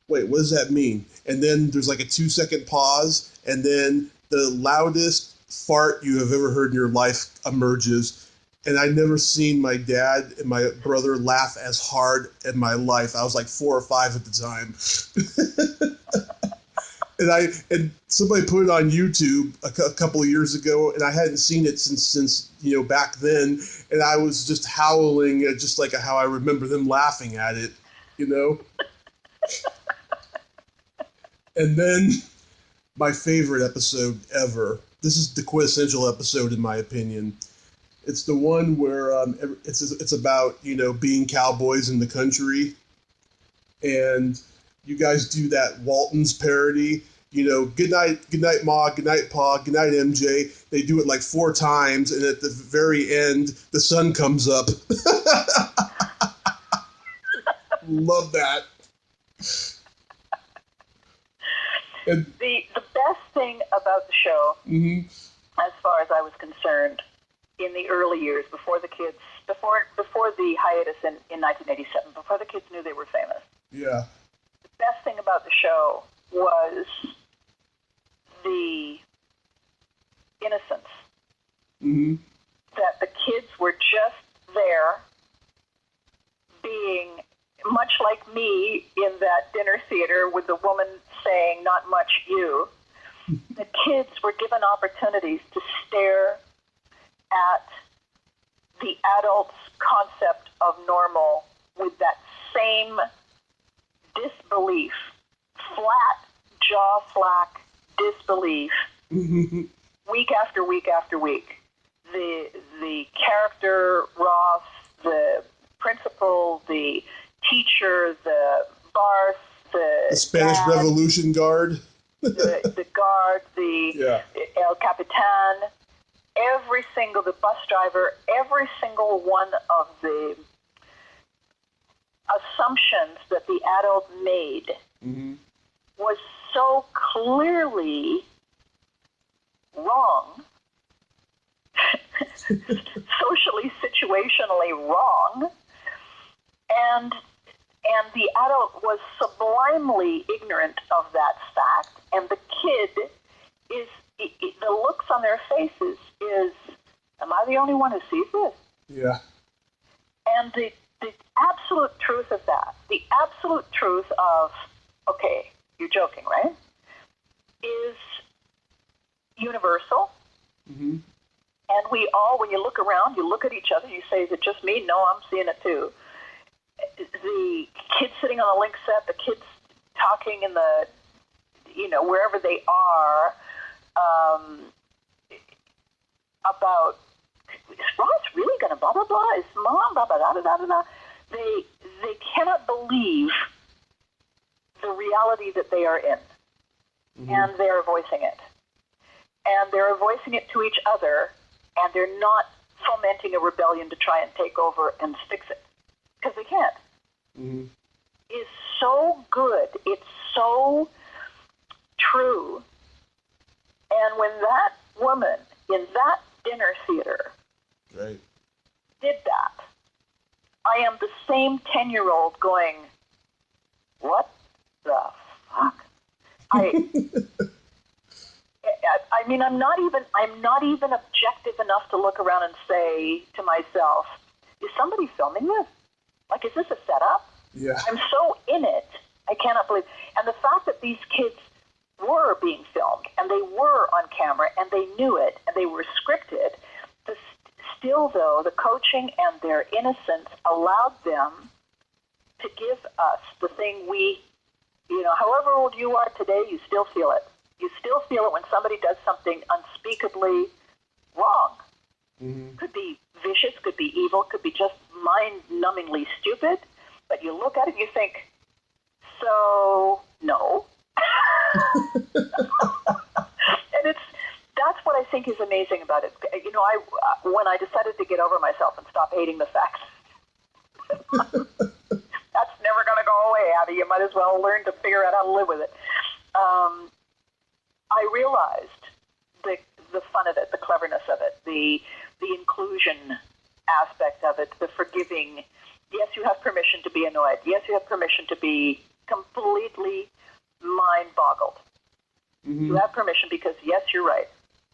Wait, what does that mean? And then there's like a 2-second pause, and then the loudest fart you have ever heard in your life emerges. And I'd never seen my dad and my brother laugh as hard in my life. I was like 4 or 5 at the time. And somebody put it on YouTube a couple of years ago, and I hadn't seen it since back then, and I was just howling at just like how I remember them laughing at it, And then my favorite episode ever. This is the quintessential episode in my opinion. It's the one where it's about being cowboys in the country, and you guys do that Walton's parody. Good night, Ma, good night, Pa, good night, MJ. They do it like 4 times, and at the very end, the sun comes up. Love that. And The best thing about the show, as far as I was concerned, in the early years, before the hiatus in 1987, before the kids knew they were famous, yeah, the best thing about the show was the innocence. Mm-hmm. That the kids were just there being much like me in that dinner theater with the woman saying, "Not much, you." The kids were given opportunities to stare at the adult's concept of normal with that same disbelief, flat jaw slack disbelief, week after week after week. The character, Ross, the principal, the teacher, the Barth, the Spanish dad, Revolution Guard. the guard, the El Capitan, the bus driver, every single one of the assumptions that the adult made was so clearly wrong, socially, situationally wrong, and the adult was sublimely ignorant of that fact, and the kid is, the looks on their faces is, am I the only one who sees this? Yeah. And the absolute truth of that, the absolute truth of, okay, you're joking, right, is universal. Mm-hmm. And we all, when you look around, you look at each other, you say, is it just me? No, I'm seeing it too. The kids sitting on the link set, the kids talking in the, wherever they are, about, is Ross really going to blah, blah, blah? Is mom, blah, blah, blah, blah, blah, blah? They cannot believe the reality that they are in. Mm-hmm. And they're voicing it. And they're voicing it to each other, and they're not fomenting a rebellion to try and take over and fix it. Because they can't. Mm-hmm. It's so good. It's so true. And when that woman in that dinner theater did that, I am the same 10-year-old going, what the fuck? I mean, I'm not even objective enough to look around and say to myself, is somebody filming this? Like, is this a setup? Yeah. I'm so in it, I cannot believe. And the fact that these kids were being filmed, and they were on camera, and they knew it, and they were scripted, still, though, the coaching and their innocence allowed them to give us the thing we, however old you are today, you still feel it. You still feel it when somebody does something unspeakably wrong. Mm-hmm. Could be vicious, could be evil, could be just mind-numbingly stupid, but you look at it and you think, so, no. And that's what I think is amazing about it. When I decided to get over myself and stop hating the facts, that's never going to go away, Abby. You might as well learn to figure out how to live with it. I realized the fun of it, the cleverness of it, the inclusion aspect of it, the forgiving. Yes, you have permission to be annoyed. Yes, you have permission to be completely mind-boggled. Mm-hmm. You have permission because, yes, you're right.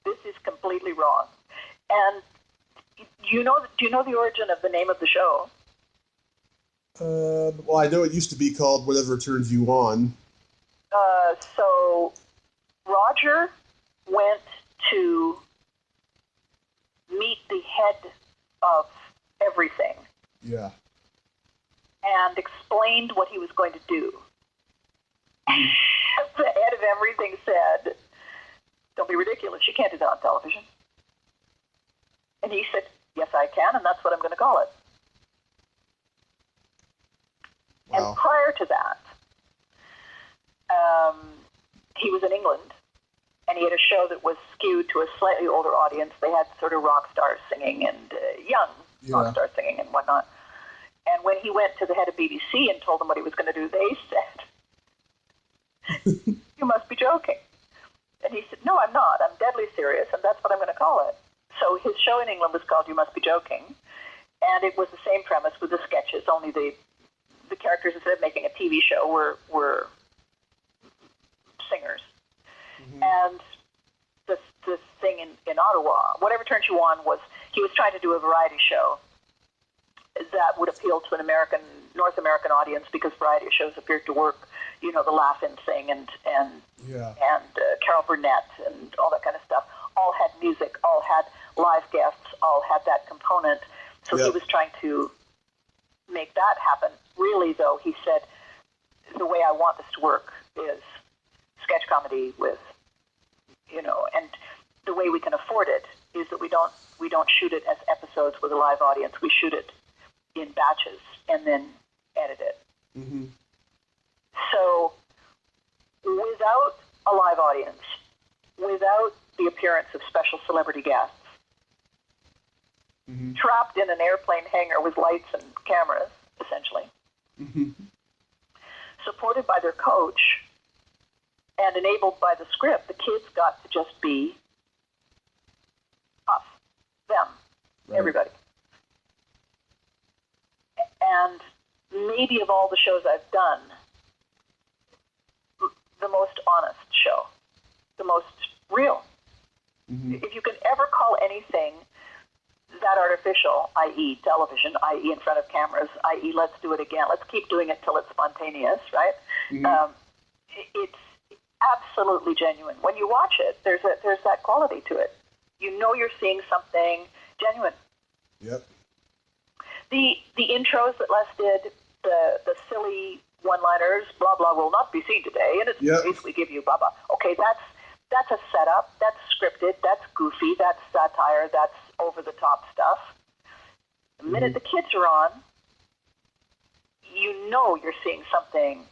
This is completely wrong. And do you know the origin of the name of the show? Well, I know it used to be called Whatever Turns You On. So Roger went to meet the head of everything. Yeah. And explained what he was going to do. The head of everything said, don't be ridiculous, you can't do that on television. And he said, yes, I can, and that's what I'm going to call it. Wow. And prior to that, he was in England, and he had a show that was skewed to a slightly older audience. They had sort of rock stars singing and young rock stars singing and whatnot. And when he went to the head of BBC and told them what he was going to do, they said, you must be joking. And he said, no, I'm not. I'm deadly serious, and that's what I'm going to call it. So his show in England was called You Must Be Joking, and it was the same premise with the sketches, only the characters, instead of making a TV show, were singers. Mm-hmm. And the thing in Ottawa, Whatever Turns You On, was he was trying to do a variety show that would appeal to an North American audience, because variety shows appeared to work, the Laugh-In thing and Carol Burnett and all that kind of stuff, all had music, all had live guests, all had that component. So he was trying to make that happen really, though, he said, the way I want this to work is sketch comedy with, and the way we can afford it is that we don't shoot it as episodes with a live audience. We shoot it in batches and then edit it. Mm-hmm. So without a live audience, without the appearance of special celebrity guests, mm-hmm. trapped in an airplane hangar with lights and cameras, essentially, mm-hmm. supported by their coach and enabled by the script, the kids got to just be us, them, right. everybody. And maybe of all the shows I've done, the most honest show, the most real. Mm-hmm. If you can ever call anything that artificial, i.e. television, i.e. in front of cameras, i.e. let's do it again, let's keep doing it till it's spontaneous, right? Mm-hmm. It's absolutely genuine. When you watch it, there's that quality to it. You know you're seeing something genuine. Yep. The intros that Les did, the silly one-liners, blah, blah, will not be seen today, and it's basically give you blah, blah. Okay, that's a setup, that's scripted, that's goofy, that's satire, that's over-the-top stuff. The minute the kids are on, you know you're seeing something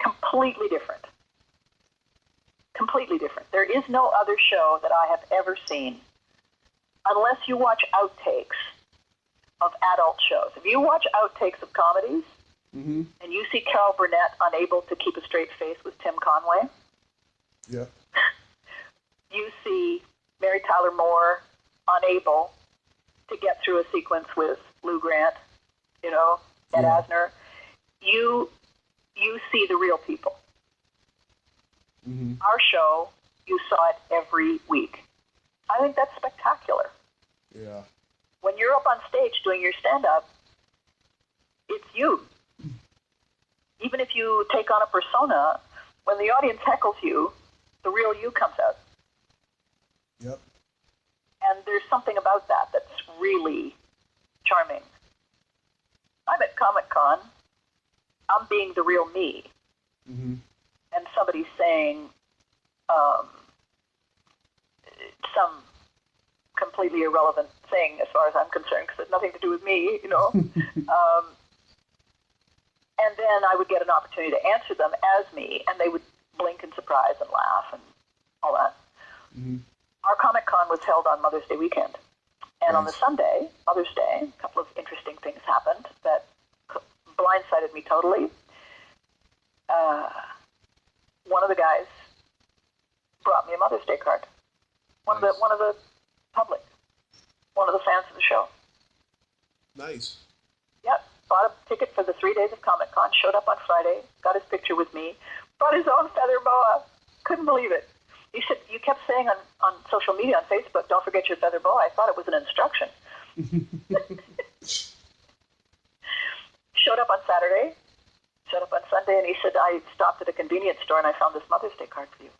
completely different. Completely different. There is no other show that I have ever seen, unless you watch outtakes of adult shows. If you watch outtakes of comedies, mm-hmm. and you see Carol Burnett unable to keep a straight face with Tim Conway, yeah. you see Mary Tyler Moore unable to get through a sequence with Lou Grant, Ed Asner. You see the real people. Mm-hmm. Our show, you saw it every week. I think that's spectacular. Yeah. When you're up on stage doing your stand-up, it's you. Even if you take on a persona, when the audience heckles you, the real you comes out. Yep. And there's something about that that's really charming. I'm at Comic-Con. I'm being the real me. Mm-hmm. And somebody's saying some completely irrelevant thing as far as I'm concerned, because it's nothing to do with me, and then I would get an opportunity to answer them as me, and they would blink in surprise and laugh and all that. Mm-hmm. Our Comic-Con was held on Mother's Day weekend. And on the Sunday, Mother's Day, a couple of interesting things happened that blindsided me totally. One of the guys brought me a Mother's Day card. One of the public, one of the fans of the show. Nice. Yep. Bought a ticket for the 3 days of Comic-Con, showed up on Friday, got his picture with me, brought his own feather boa. Couldn't believe it. He said, you kept saying on social media, on Facebook, don't forget your feather boa. I thought it was an instruction. Showed up on Saturday, showed up on Sunday, and he said, I stopped at a convenience store and I found this Mother's Day card for you.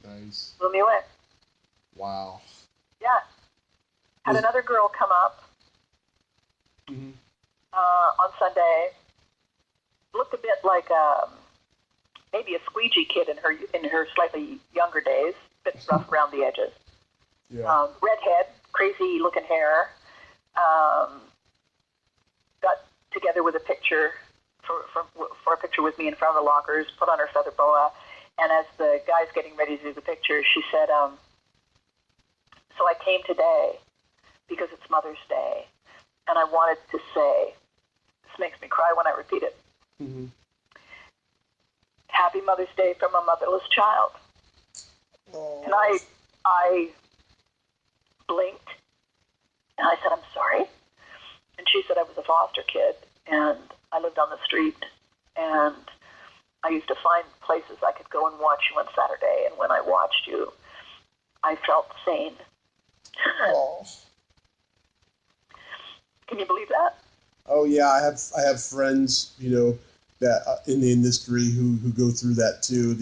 Nice. Blew me away. Wow. Yeah. Had another girl come up mm-hmm. On Sunday. Looked a bit like maybe a squeegee kid in her slightly younger days, a bit rough around the edges. Yeah. Redhead, crazy looking hair. Got together with a picture for a picture with me in front of the lockers, put on her feather boa, and as the guy's getting ready to do the picture, she said, so I came today because it's Mother's Day, and I wanted to say, this makes me cry when I repeat it, mm-hmm. Happy Mother's Day from a motherless child. Oh. And I blinked, and I said, I'm sorry. And she said I was a foster kid, and I lived on the street, and I used to find places I could go and watch you on Saturday, and when I watched you, I felt sane. Oh. Can you believe that? Oh yeah, I have friends, that in the industry who go through that too.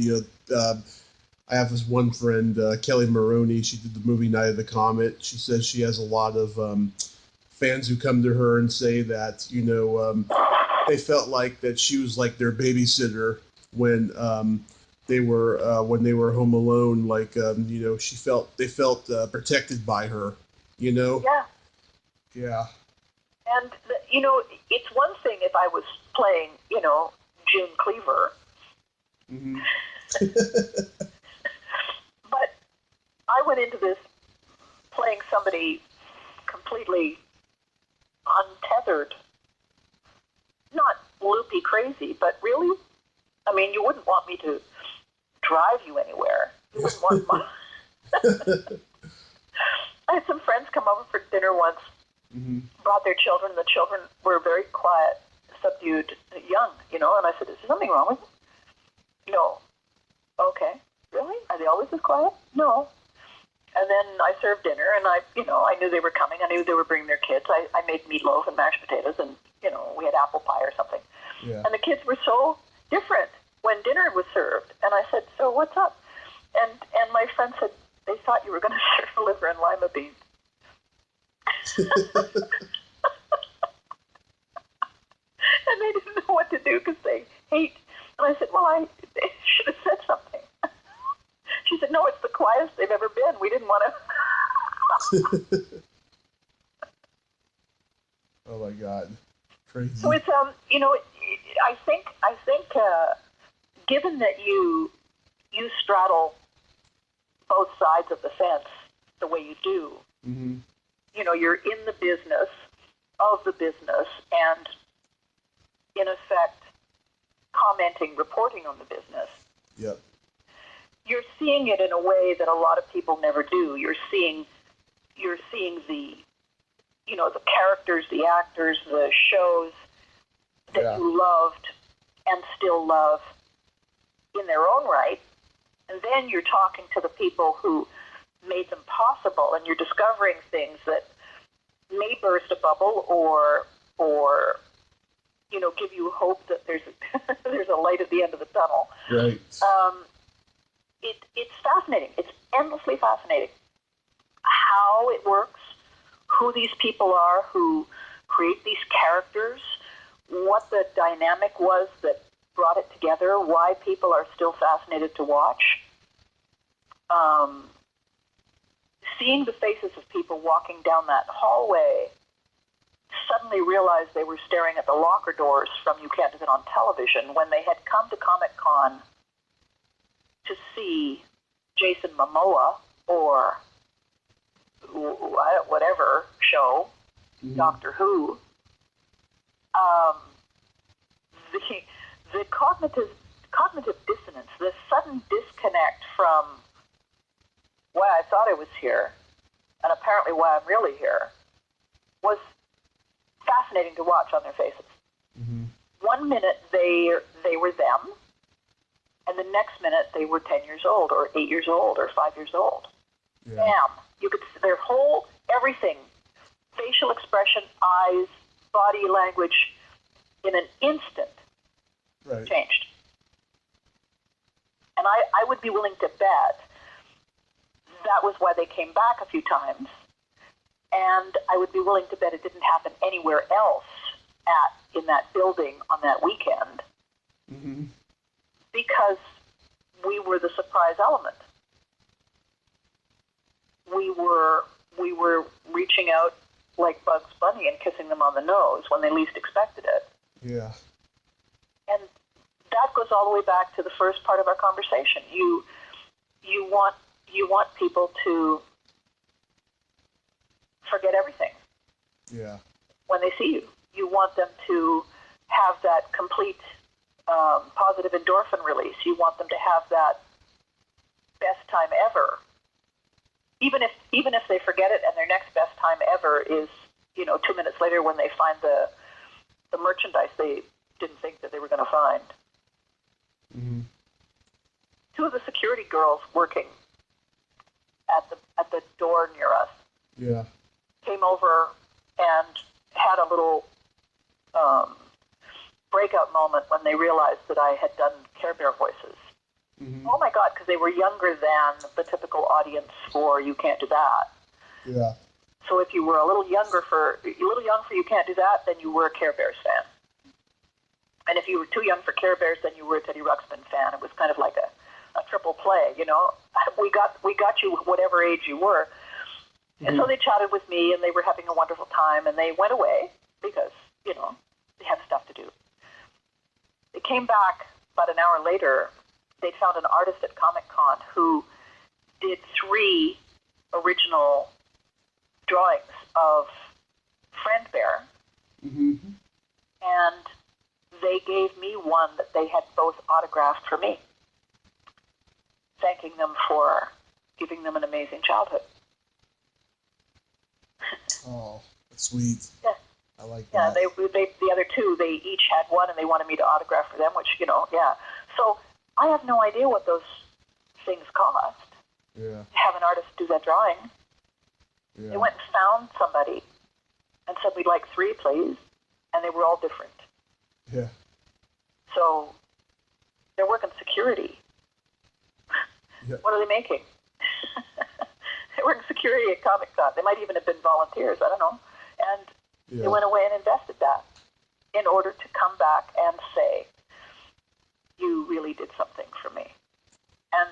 I have this one friend, Kelly Maroney. She did the movie Night of the Comet. She says she has a lot of fans who come to her and say that, they felt like that she was like their babysitter when they were home alone. Like, they felt protected by her. Yeah. Yeah. And it's one thing if I was playing, June Cleaver. Mm-hmm. But I went into this playing somebody completely untethered, not loopy crazy, but really, I mean, you wouldn't want me to drive you anywhere. You wouldn't want my... I had some friends come over for dinner once, mm-hmm. brought their children. The children were very quiet, subdued, young, and I said, is there something wrong with you? No. Okay. Really? Are they always this quiet? No. And then I served dinner, and I knew they were coming. I knew they were bringing their kids. I made meatloaf and mashed potatoes, and, we had apple pie or something. Yeah. And the kids were so different when dinner was served. And I said, so what's up? And my friend said, they thought you were going to serve liver and lima beans. And they didn't know what to do because they hate. And I said, well, I should have said something. She said, no, it's the quietest they've ever been. We didn't want to. Oh my God, crazy. So it's I think given that you straddle both sides of the fence the way you do, mm-hmm. You're in the business of the business and in effect commenting, reporting on the business. Yep. You're seeing it in a way that a lot of people never do. You're seeing the the characters, the actors, the shows that you loved and still love in their own right. And then you're talking to the people who made them possible, and you're discovering things that may burst a bubble or give you hope that there's a light at the end of the tunnel. Right. It's fascinating. It's endlessly fascinating how it works, who these people are who create these characters, what the dynamic was that brought it together, why people are still fascinated to watch. Seeing the faces of people walking down that hallway, suddenly realized they were staring at the locker doors from You Can't Do It on Television when they had come to Comic-Con to see Jason Momoa or whatever show, mm-hmm. Doctor Who. The cognitive dissonance, the sudden disconnect from why I thought I was here and apparently why I'm really here was fascinating to watch on their faces. Mm-hmm. 1 minute they were them, and the next minute they were 10 years old or 8 years old or 5 years old. Yeah. Bam! You could see their whole everything, facial expression, eyes, body language, in an instant changed. And I would be willing to bet that was why they came back a few times. And I would be willing to bet it didn't happen anywhere else in that building on that weekend. Mm-hmm. Because we were the surprise element. We were reaching out like Bugs Bunny and kissing them on the nose when they least expected it. Yeah. And that goes all the way back to the first part of our conversation. You want people to forget everything. Yeah. When they see you, you want them to have that complete positive endorphin release. You want them to have that best time ever. Even if they forget it and their next best time ever is 2 minutes later when they find the merchandise they didn't think that they were going to find. Mm-hmm. 2 of the security girls working at the door near us came over and had a little breakout moment when they realized that I had done Care Bear voices. Mm-hmm. Oh my God, because they were younger than the typical audience for You Can't Do That. Yeah. So if you were a little young for You Can't Do That, then you were a Care Bears fan. And if you were too young for Care Bears, then you were a Teddy Ruxpin fan. It was kind of like a triple play, you know. We got you whatever age you were. And so they chatted with me, and they were having a wonderful time, and they went away because, you know, they had stuff to do. They came back about an hour later. They found an artist at Comic-Con who did 3 original drawings of Friend Bear, and they gave me one that they had both autographed for me, thanking them for giving them an amazing childhood. Oh, that's sweet. Yeah. I like that. Yeah, the other 2, they each had one, and they wanted me to autograph for them, which, you know, yeah. So I have no idea what those things cost. Yeah. To have an artist do that drawing. Yeah. They went and found somebody and said, we'd like 3, please. And they were all different. Yeah. So they're working security. Yeah. What are they making? They're working security at Comic-Con. They might even have been volunteers. I don't know. And they went away and invested that in order to come back and say, you really did something for me. And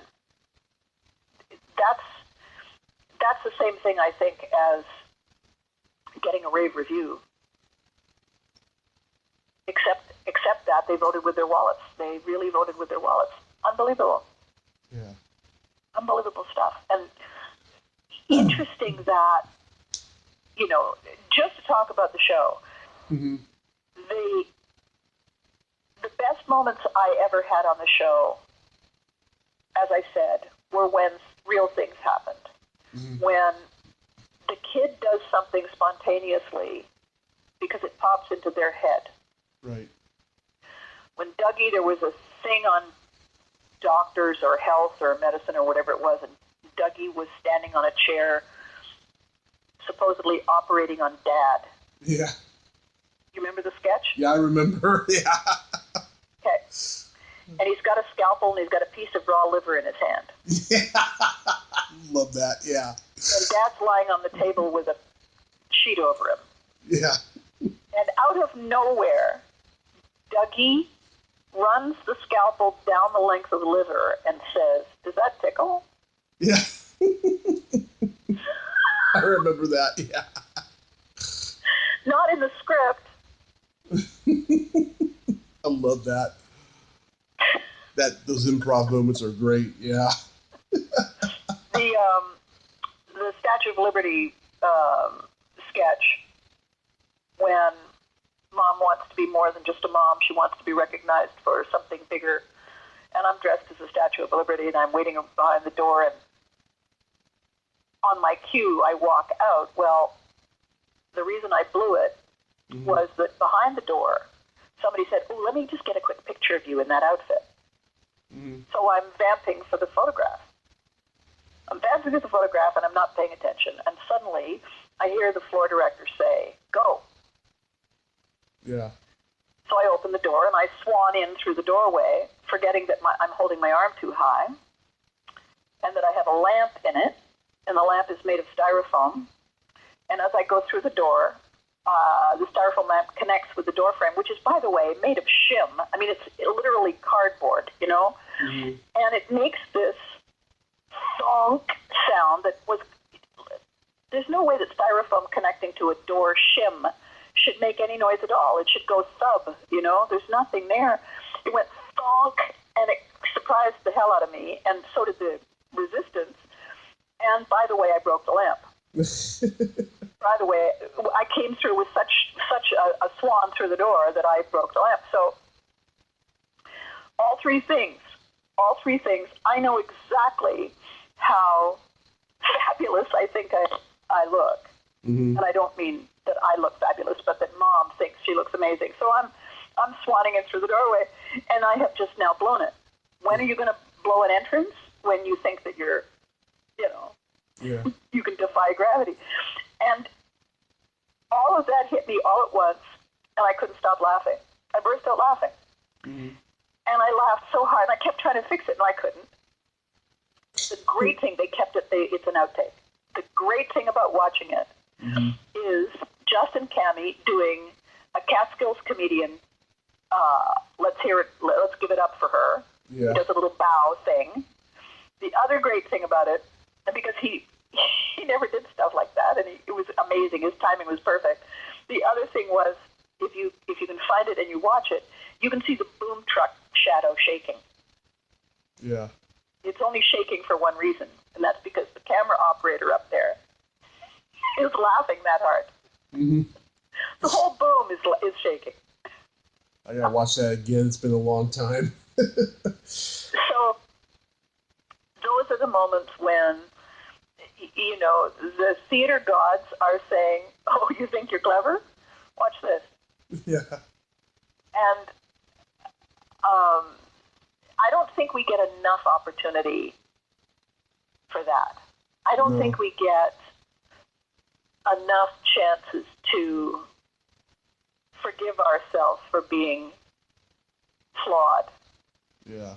that's the same thing, I think, as getting a rave review. Except that they voted with their wallets. They really voted with their wallets. Unbelievable. Yeah. Unbelievable stuff. And interesting that, you know, just to talk about the show, the best moments I ever had on the show, as I said, were when real things happened. When the kid does something spontaneously because it pops into their head. Right. When Dougie, there was a thing on doctors or health or medicine or whatever it was, and Dougie was standing on a chair, supposedly operating on Dad. Yeah. You remember the sketch? Yeah, I remember. Yeah. Okay. And he's got a scalpel and he's got a piece of raw liver in his hand. Yeah. Love that. Yeah. And Dad's lying on the table with a sheet over him. Yeah. And out of nowhere, Dougie runs the scalpel down the length of the liver and says, "Does that tickle?" Yeah. I remember that. Yeah. Not in the script. I love that. Those improv moments are great. Yeah. The Statue of Liberty sketch, when Mom wants to be more than just a mom, she wants to be recognized for something bigger, and I'm dressed as the Statue of Liberty, and I'm waiting behind the door, and on my cue, I walk out. Well, the reason I blew it was that behind the door, somebody said, "Oh, let me just get a quick picture of you in that outfit." So I'm vamping for the photograph. I'm vamping for the photograph, and I'm not paying attention. And suddenly, I hear the floor director say, "Go." Yeah. So I open the door, and I swan in through the doorway, forgetting that I'm holding my arm too high, and that I have a lamp in it, and the lamp is made of styrofoam. And as I go through the door, the styrofoam lamp connects with the door frame, which is, by the way, made of shim. I mean, it's literally cardboard, you know? And it makes this thonk sound that was... There's no way that styrofoam connecting to a door shim should make any noise at all. It should go thub, you know? There's nothing there. It went thonk, and it surprised the hell out of me, and so did the resistance. And, by the way, I broke the lamp. By the way, I came through with such a swan through the door that I broke the lamp. So all three things, I know exactly how fabulous I think I look. And I don't mean that I look fabulous, but that Mom thinks she looks amazing. So I'm swanning in through the doorway, and I have just now blown it. When are you going to blow an entrance? When you think that you're, you know, you can defy gravity. And all of that hit me all at once, and I couldn't stop laughing. I burst out laughing. And I laughed so hard, and I kept trying to fix it, and I couldn't. The great thing, they kept it, it's an outtake. The great thing about watching it is Justin Cammie doing a Catskills comedian. Let's hear it. Let's give it up for her. Yeah. He does a little bow thing. The other great thing about it, and because he never did stuff like that, and it was amazing. His timing was perfect. The other thing was, if you can find it and you watch it, you can see the boom truck shadow shaking. Yeah. It's only shaking for one reason, and that's because the camera operator up there is laughing that hard. Mm-hmm. The whole boom is shaking. I gotta watch that again. It's been a long time. So those are the moments when, you know, the theater gods are saying, "Oh, you think you're clever? Watch this." Yeah. And I don't think we get enough opportunity for that. I don't think we get enough chances to forgive ourselves for being flawed. Yeah.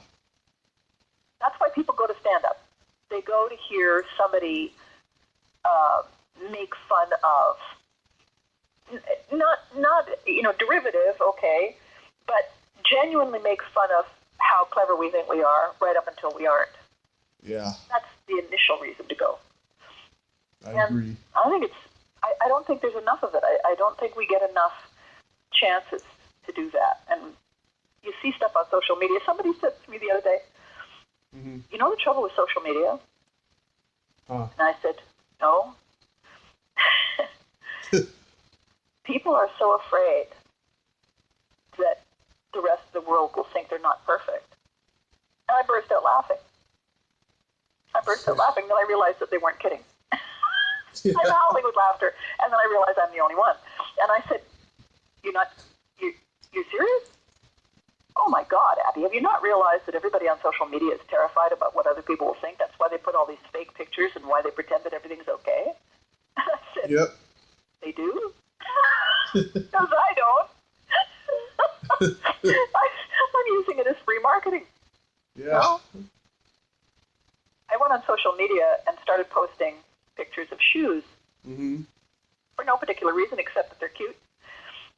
That's why people go to stand-up. They go to hear somebody make fun of, not derivative, okay, but genuinely make fun of how clever we think we are right up until we aren't. Yeah. That's the initial reason to go. I agree. I don't think there's enough of it. I don't think we get enough chances to do that. And you see stuff on social media. Somebody said to me the other day, you know the trouble with social media? Huh. And I said, no. People are so afraid that the rest of the world will think they're not perfect. And I burst out laughing. Then I realized that they weren't kidding. Yeah. I'm howling with laughter, and then I realized I'm the only one. And I said, you're serious? Oh my God, Abby, have you not realized that everybody on social media is terrified about what other people will think? That's why they put all these fake pictures and why they pretend that everything's okay. And I said, Yep. They do? Because I don't. I'm using it as free marketing. Yeah. You know? I went on social media and started posting pictures of shoes for no particular reason except that they're cute.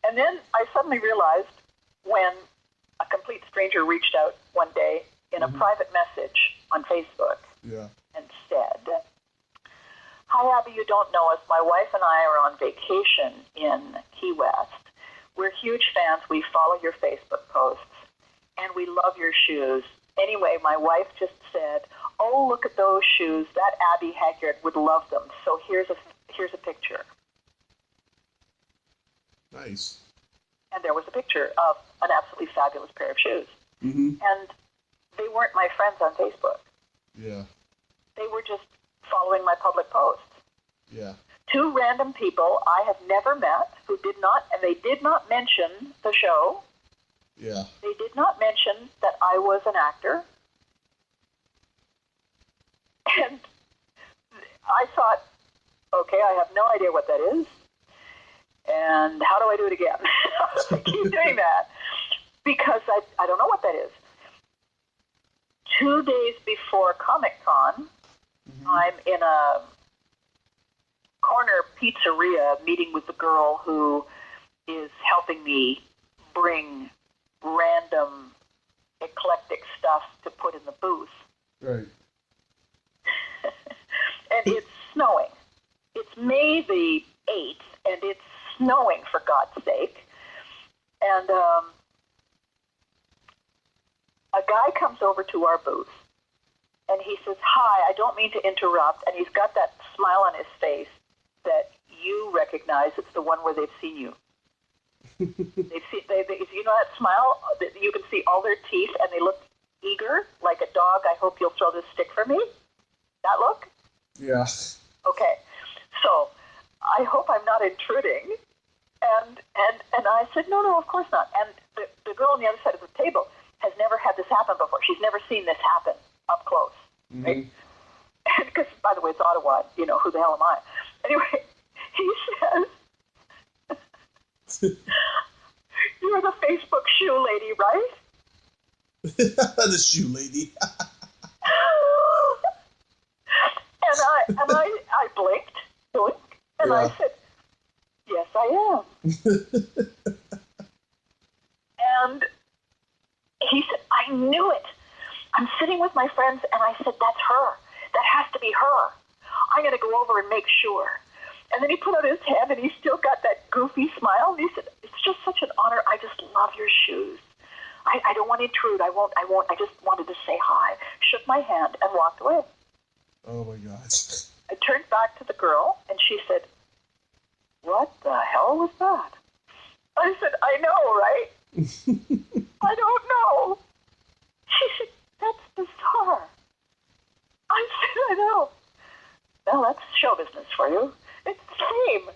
And then I suddenly realized when a complete stranger reached out one day in a private message on Facebook and said, "Hi, Abby, you don't know us. My wife and I are on vacation in Key West. We're huge fans. We follow your Facebook posts, and we love your shoes. Anyway, my wife just said, oh, look at those shoes. That Abby Hagyard would love them. So here's a picture." Nice. And there was a picture of an absolutely fabulous pair of shoes. And they weren't my friends on Facebook. Yeah. They were just following my public posts. Yeah. Two random people I have never met who did not mention the show. Yeah. They did not mention that I was an actor. And I thought, okay, I have no idea what that is. And how do I do it again? I keep doing that because I don't know what that is. 2 days before Comic-Con, I'm in a corner pizzeria meeting with the girl who is helping me bring random eclectic stuff to put in the booth. Right. And it's snowing. It's May the 8th, and it's snowing, for God's sake. And a guy comes over to our booth, and he says, "Hi, I don't mean to interrupt," and he's got that smile on his face that you recognize. It's the one where they've seen you. You know that smile? That you can see all their teeth, and they look eager, like a dog. I hope you'll throw this stick for me. That look? Yeah. Okay. So I hope I'm not intruding. And I said, no, of course not. And the girl on the other side of the table has never had this happen before. She's never seen this happen up close. Right? Because, by the way, it's Ottawa. You know, who the hell am I? Anyway, he says, "You're the Facebook shoe lady, right?" The shoe lady. And I blinked, and I said, I am. And he said, I knew it. I'm sitting with my friends, and I said, that's her. That has to be her. I'm going to go over and make sure. And then he put out his hand, and he still got that goofy smile. And he said, it's just such an honor. I just love your shoes. I don't want to intrude. I won't. I just wanted to say hi. Shook my hand and walked away. Oh, my gosh. I turned back to the girl, and she said, what the hell was that? I said, I know, right? I don't know. She said, that's bizarre. I said, I know. Well, that's show business for you. It's the same.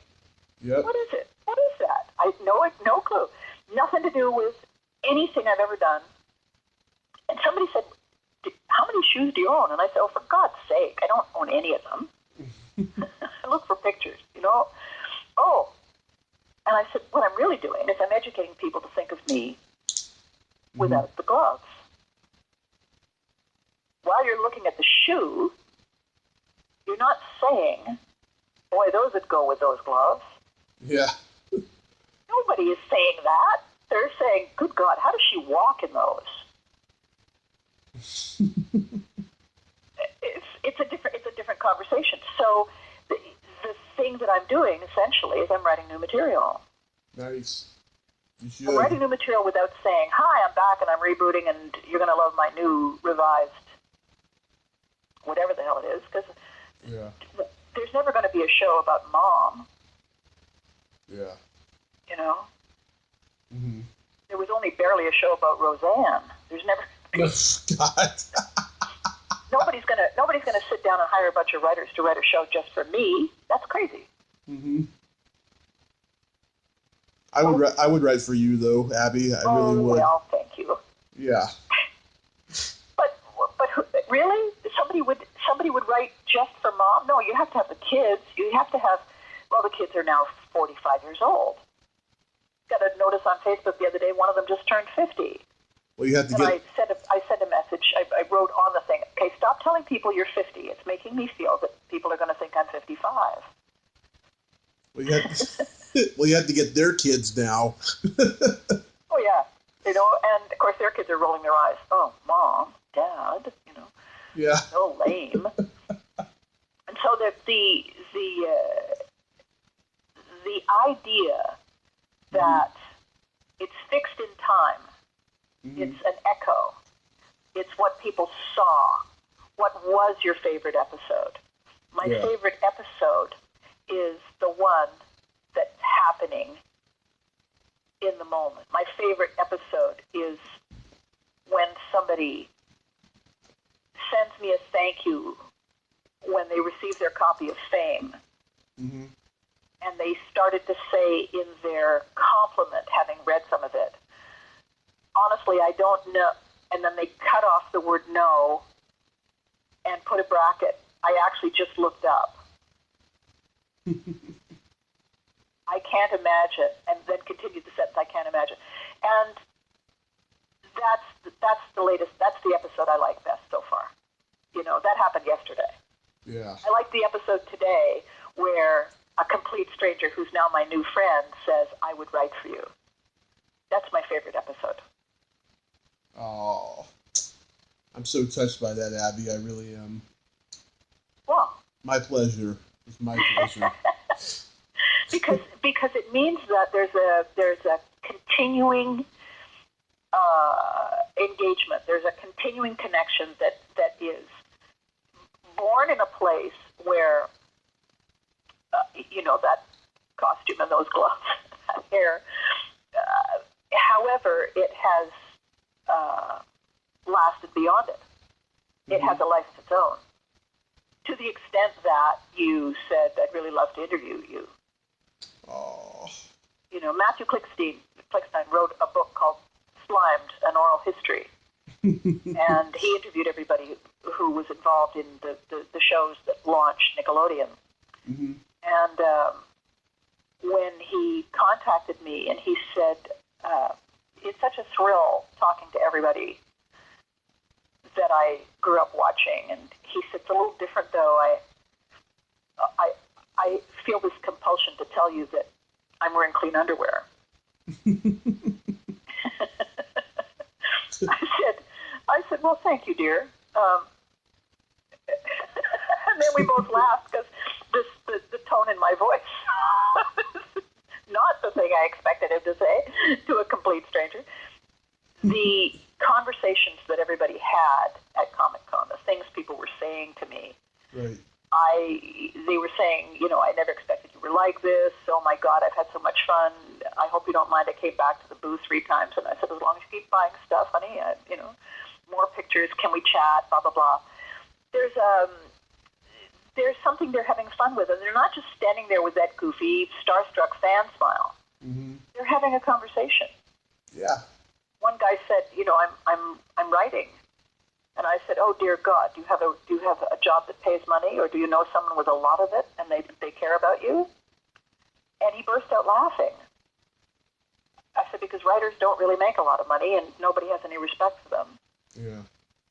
Yep. What is it? What is that? I know it, no clue. Nothing to do with anything I've ever done. And somebody said, how many shoes do you own? And I said, oh, for God's sake, I don't own any of them. I look for pictures, you know. Oh. And I said, what I'm really doing is I'm educating people to think of me without the gloves. While you're looking at the shoe, you're not saying, boy, those would go with those gloves. Yeah. Nobody is saying that. They're saying, good God, how does she walk in those? It's a different conversation. So the thing that I'm doing essentially is I'm writing new material. Nice. You should. I'm writing new material without saying, hi, I'm back and I'm rebooting and you're going to love my new revised whatever the hell it is, because there's never going to be a show about Mom. Yeah. You know? Mm-hmm. There was only barely a show about Roseanne. There's never... God. Nobody's gonna sit down and hire a bunch of writers to write a show just for me. That's crazy. Mm-hmm. I would write for you though, Abby. I really would. Well, thank you. Yeah. But really, somebody would write just for Mom? No, you have to have the kids. You have to have. Well, the kids are now 45 years old. Got a notice on Facebook the other day. One of them just turned 50. Well, you have to and I sent a message. I wrote on the thing, okay, stop telling people you're 50. It's making me feel that people are going to think I'm 55. Well, you have to get their kids now. Oh, yeah. You know, and, of course, their kids are rolling their eyes. Oh, Mom, Dad, you know. Yeah. So lame. And so the idea that it's fixed in time, it's an echo, it's what people saw. What was your favorite episode? My favorite episode is the one that's happening in the moment. My favorite episode is when somebody sends me a thank you when they receive their copy of Fame. Mm-hmm. And they started to say in their compliment, having read some of it, honestly, I don't know. And then they cut off the word no and put a bracket. I actually just looked up. I can't imagine. And then continued the sentence, I can't imagine. And that's the latest, that's the episode I like best so far. You know, that happened yesterday. Yeah. I like the episode today where a complete stranger who's now my new friend says, I would write for you. That's my favorite episode. Oh, I'm so touched by that, Abby. I really am. Well, my pleasure. It's my pleasure. because it means that there's a continuing engagement. There's a continuing connection that is born in a place where you know, that costume and those gloves, that hair. However, it has lasted beyond it. It has a life of its own. To the extent that you said, I'd really love to interview you. Oh. You know, Matthew Klickstein wrote a book called Slimed, An Oral History. And he interviewed everybody who was involved in the shows that launched Nickelodeon. Mm-hmm. And when he contacted me and he said, it's such a thrill talking to everybody that I grew up watching. And he said, it's a little different, though. I feel this compulsion to tell you that I'm wearing clean underwear. I said, well, thank you, dear. And then we both laughed because the tone in my voice, not the thing I expected him to say to a complete stranger. The conversations that everybody had at Comic-Con, the things people were saying to me, right. They were saying, I never expected you were like this. Oh my God, I've had so much fun. I hope you don't mind. I came back to the booth 3 times, and I said, as long as you keep buying stuff, honey, more pictures. Can we chat? Blah blah blah. There's something they're having fun with, and they're not just standing there with that goofy, starstruck fan smile. Mm-hmm. They're having a conversation. Yeah. One guy said, I'm writing. And I said, oh, dear God, do you have a job that pays money, or do you know someone with a lot of it and they care about you? And he burst out laughing. I said, because writers don't really make a lot of money and nobody has any respect for them. Yeah.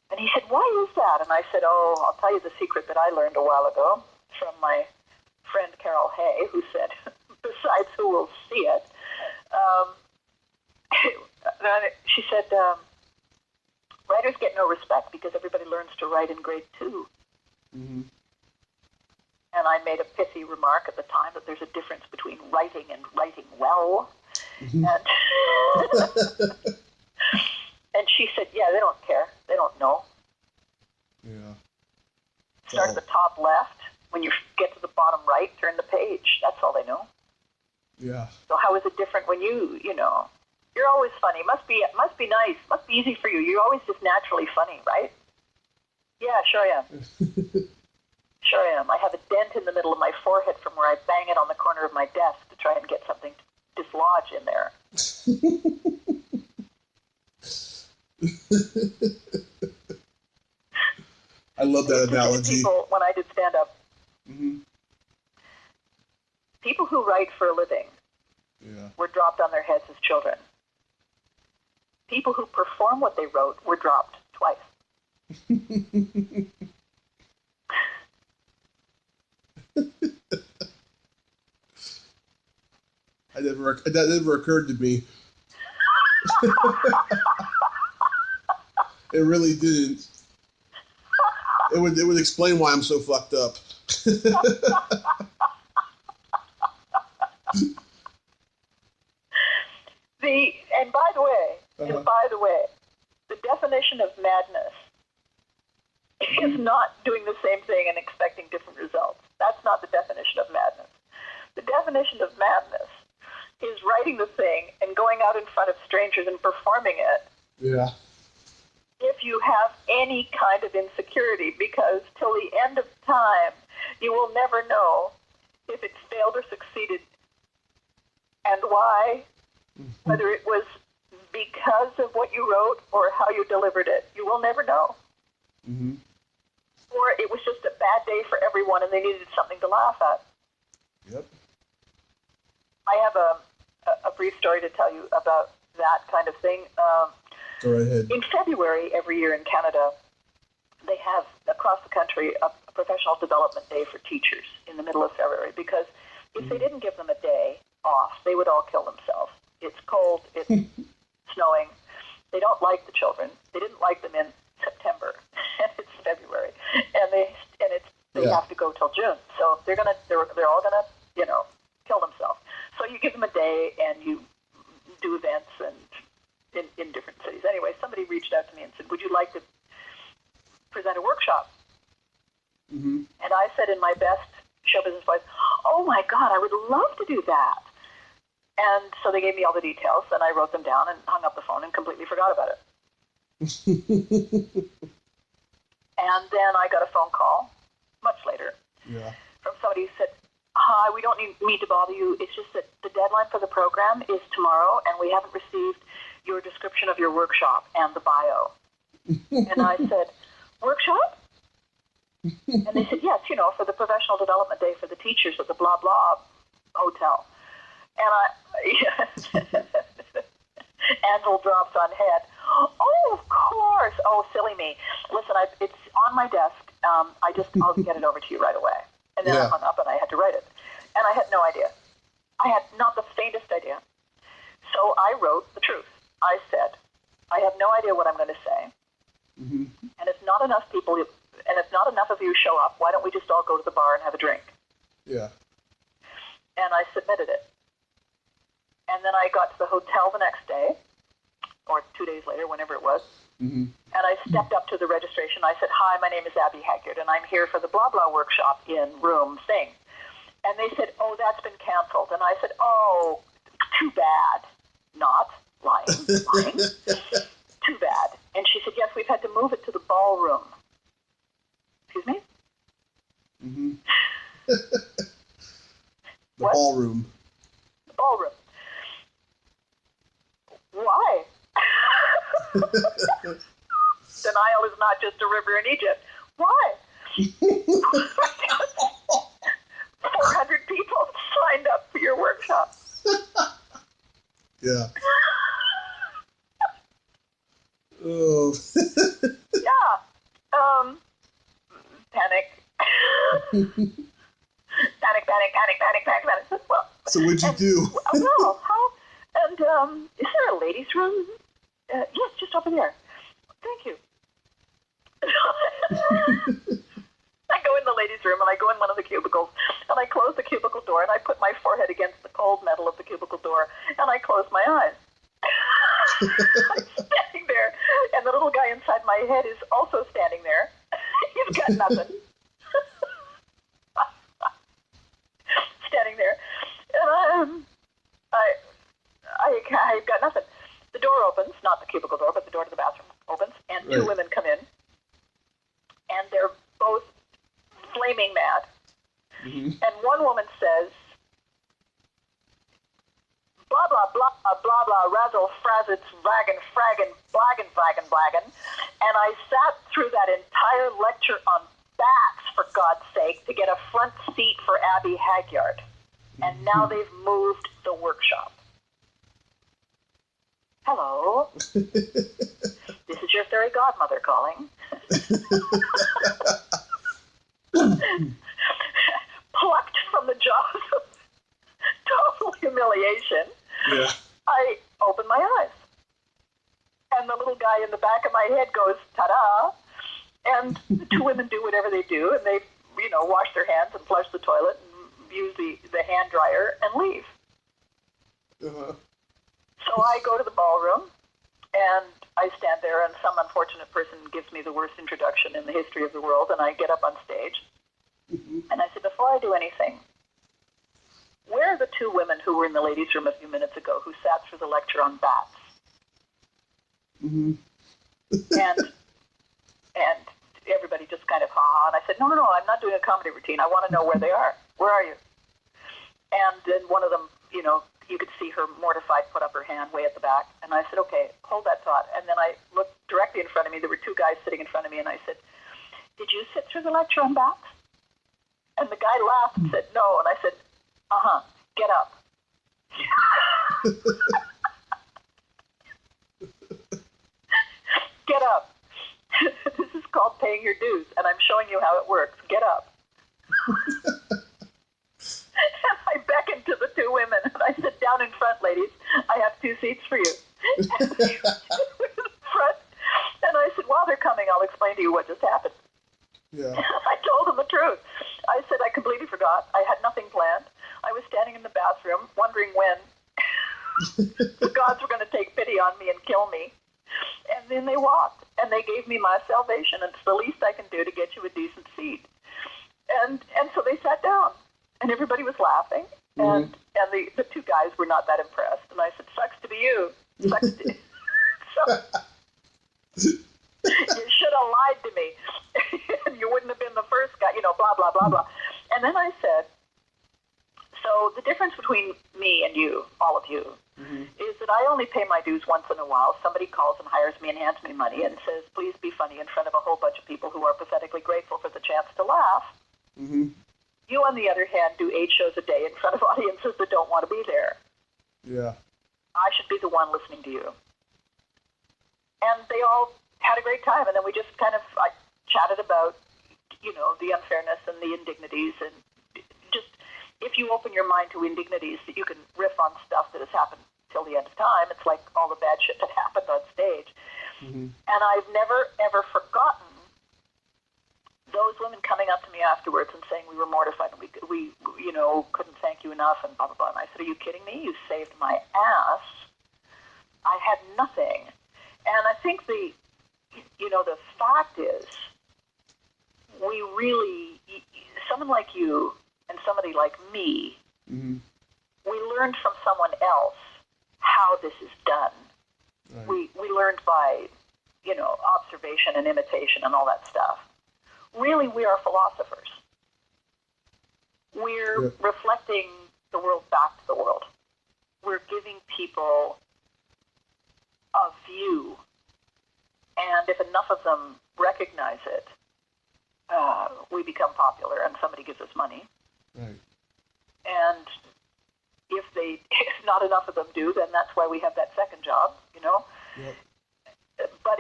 And he said, why is that? And I said, oh, I'll tell you the secret that I learned a while ago from my friend Carol Hay, who said, besides who will see it, she said, writers get no respect because everybody learns to write in grade 2. Mm-hmm. And I made a pithy remark at the time that there's a difference between writing and writing well. Mm-hmm. And she said, yeah, they don't care. They don't know. Yeah. Start at the top left. When you get to the bottom right, turn the page. That's all they know. Yeah. So how is it different when you're always funny. Must be nice. Must be easy for you. You're always just naturally funny, right? Yeah, sure I am. Sure I am. I have a dent in the middle of my forehead from where I bang it on the corner of my desk to try and get something to dislodge in there. I love that analogy. People, when I did stand-up, mm-hmm. people who write for a living were dropped on their heads as children. People who perform what they wrote were dropped twice. That never occurred to me. It really didn't. It would explain why I'm so fucked up. And by the way, the definition of madness is not doing the same thing and expecting different results. That's not the definition of madness. The definition of madness is writing the thing and going out in front of strangers and performing it. Yeah. If you have any kind of insecurity, because till the end of time, you will never know if it failed or succeeded and why, whether it was because of what you wrote or how you delivered it. You will never know. Mm-hmm. Or it was just a bad day for everyone and they needed something to laugh at. Yep. I have a brief story to tell you about that kind of thing. Go right ahead. In February every year in Canada, they have across the country a professional development day for teachers in the middle of February, because if they didn't give them a day off, they would all kill themselves. It's cold, it's snowing. They don't like the children. They didn't like them in September, and it's February, and they have to go till June. So they're all gonna kill themselves. So you give them a day and you do events and in different cities. Anyway, somebody reached out to me and said, "Would you like to present a workshop?" Mm-hmm. And I said in my best show business voice, "Oh my God, I would love to do that." And so they gave me all the details, and I wrote them down and hung up the phone and completely forgot about it. And then I got a phone call much later from somebody who said, "Hi, we don't need to bother you. It's just that the deadline for the program is tomorrow, and we haven't received your description of your workshop and the bio." And I said, "Workshop?" And they said, "Yes, for the professional development day for the teachers at the blah blah hotel." And Angel drops on head. "Oh, of course. Oh, silly me. Listen, it's on my desk. I'll get it over to you right away." And then I hung up and I had to write it. And I had no idea. I had not the faintest idea. So I wrote the truth. I said, I have no idea what I'm going to say. Mm-hmm. And if not enough people, and if not enough of you show up, why don't we just all go to the bar and have a drink? Yeah. And I submitted it. And then I got to the hotel the next day, or 2 days later, whenever it was, Mm-hmm. and I stepped up to the registration. I said, hi, my name is Abby Hagyard, and I'm here for the blah blah workshop in room thing. And they said, oh, that's been canceled. And I said, oh, too bad. Not lying. Too bad. And she said, yes, we've had to move it to the ballroom. Excuse me? Mm-hmm. The what? ballroom. The ballroom. Why? Denial is not just a river in Egypt. Why? 400 people signed up for your workshop. Yeah. Oh. Yeah. Panic. Panic. Well, So what'd you do? Well, how? And is there a ladies' room? Yes, just over there. Thank you. I go in the ladies' room, and I go in one of the cubicles, and I close the cubicle door, and I put my forehead against the cold metal of the cubicle door, and I close my eyes. I'm standing there, and the little guy inside my head is also standing there. He's got nothing. Standing there, and I've got nothing. The door opens, not the cubicle door, but the door to the bathroom opens, and two women come in, and they're both flaming mad. Mm-hmm. And one woman says, blah, blah, blah, blah, blah, razzle, frazzits, wagon, fraggin, blaggin. And I sat through that entire lecture on bats, for God's sake, to get a front seat for Abby Hagyard. And now they've moved the workshop. Hello. This is your fairy godmother calling. Plucked from the jaws of total humiliation, Yeah. I open my eyes. And the little guy in the back of my head goes, ta-da! And the two women do whatever they do, and they, wash their hands and flush the toilet and use the hand dryer and leave. Uh-huh. So I go to the ballroom, and I stand there, and some unfortunate person gives me the worst introduction in the history of the world, and I get up on stage, Mm-hmm. and I said, before I do anything, where are the two women who were in the ladies' room a few minutes ago who sat through the lecture on bats? Mm-hmm. And everybody just kind of ha-ha, and I said, no, I'm not doing a comedy routine. I want to know where they are. Where are you? And then one of them, you could see her mortified, put up her hand way at the back. And I said, okay, hold that thought. And then I looked directly in front of me. There were two guys sitting in front of me, and I said, did you sit through the lecture on bats? And the guy laughed and said, no. And I said, get up. Get up. This is called paying your dues, and I'm showing you how it works. Get up. And I beckoned to the two women, and I said, down in front, ladies, I have 2 seats for you. And they were in front, and I said, while they're coming, I'll explain to you what just happened. Yeah. I told them the truth. I said, I completely forgot. I had nothing planned. I was standing in the bathroom, wondering when the gods were going to take pity on me and kill me. And then they walked, and they gave me my salvation. It's the least I can do to get you a decent seat. And so they sat down, and everybody was laughing. And the two guys were not that impressed. And I said, sucks to be you. Sucks to so, you should have lied to me. And you wouldn't have been the first guy, blah, blah, blah, blah. And then I said, so the difference between me and you, all of you, is that I only pay my dues once in a while. Somebody calls and hires me and hands me money and says, please be funny in front of a whole bunch of people who are pathetically grateful for the chance to laugh. Mm-hmm. You, on the other hand, do 8 shows a day in front of audiences that don't want to be there. Yeah. I should be the one listening to you. And they all had a great time, and then we just kind of chatted about, the unfairness and the indignities, and just if you open your mind to indignities, that you can riff on stuff that has happened till the end of time. It's like all the bad shit that happened on stage. And I've never, ever forgotten those women coming up to me afterwards and saying we were mortified and we couldn't thank you enough and blah, blah, blah. And I said, are you kidding me? You saved my ass. I had nothing. And I think the fact is, we really, someone like you and somebody like me, we learned from someone else how this is done. Right. We learned by, observation and imitation and all that stuff. Really, we are philosophers. We're reflecting the world back to the world. We're giving people a view, and if enough of them recognize it, we become popular and somebody gives us money. Right. And if not enough of them do, then that's why we have that second job, Yep. But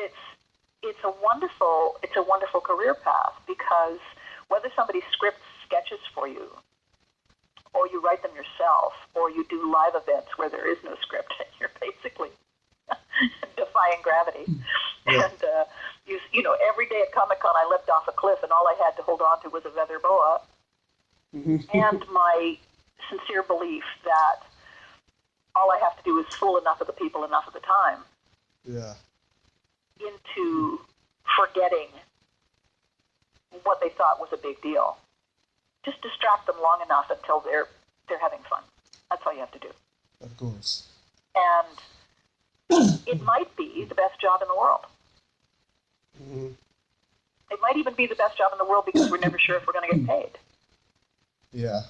it's a wonderful career path, because whether somebody scripts sketches for you, or you write them yourself, or you do live events where there is no script, and you're basically defying gravity. Yeah. And every day at Comic-Con I leapt off a cliff, and all I had to hold on to was a feather boa, and my sincere belief that all I have to do is fool enough of the people enough of the time. Yeah. Into forgetting what they thought was a big deal. Just distract them long enough until they're having fun. That's all you have to do. Of course. And it might be the best job in the world. It might even be the best job in the world because we're never sure if we're going to get paid. Yeah.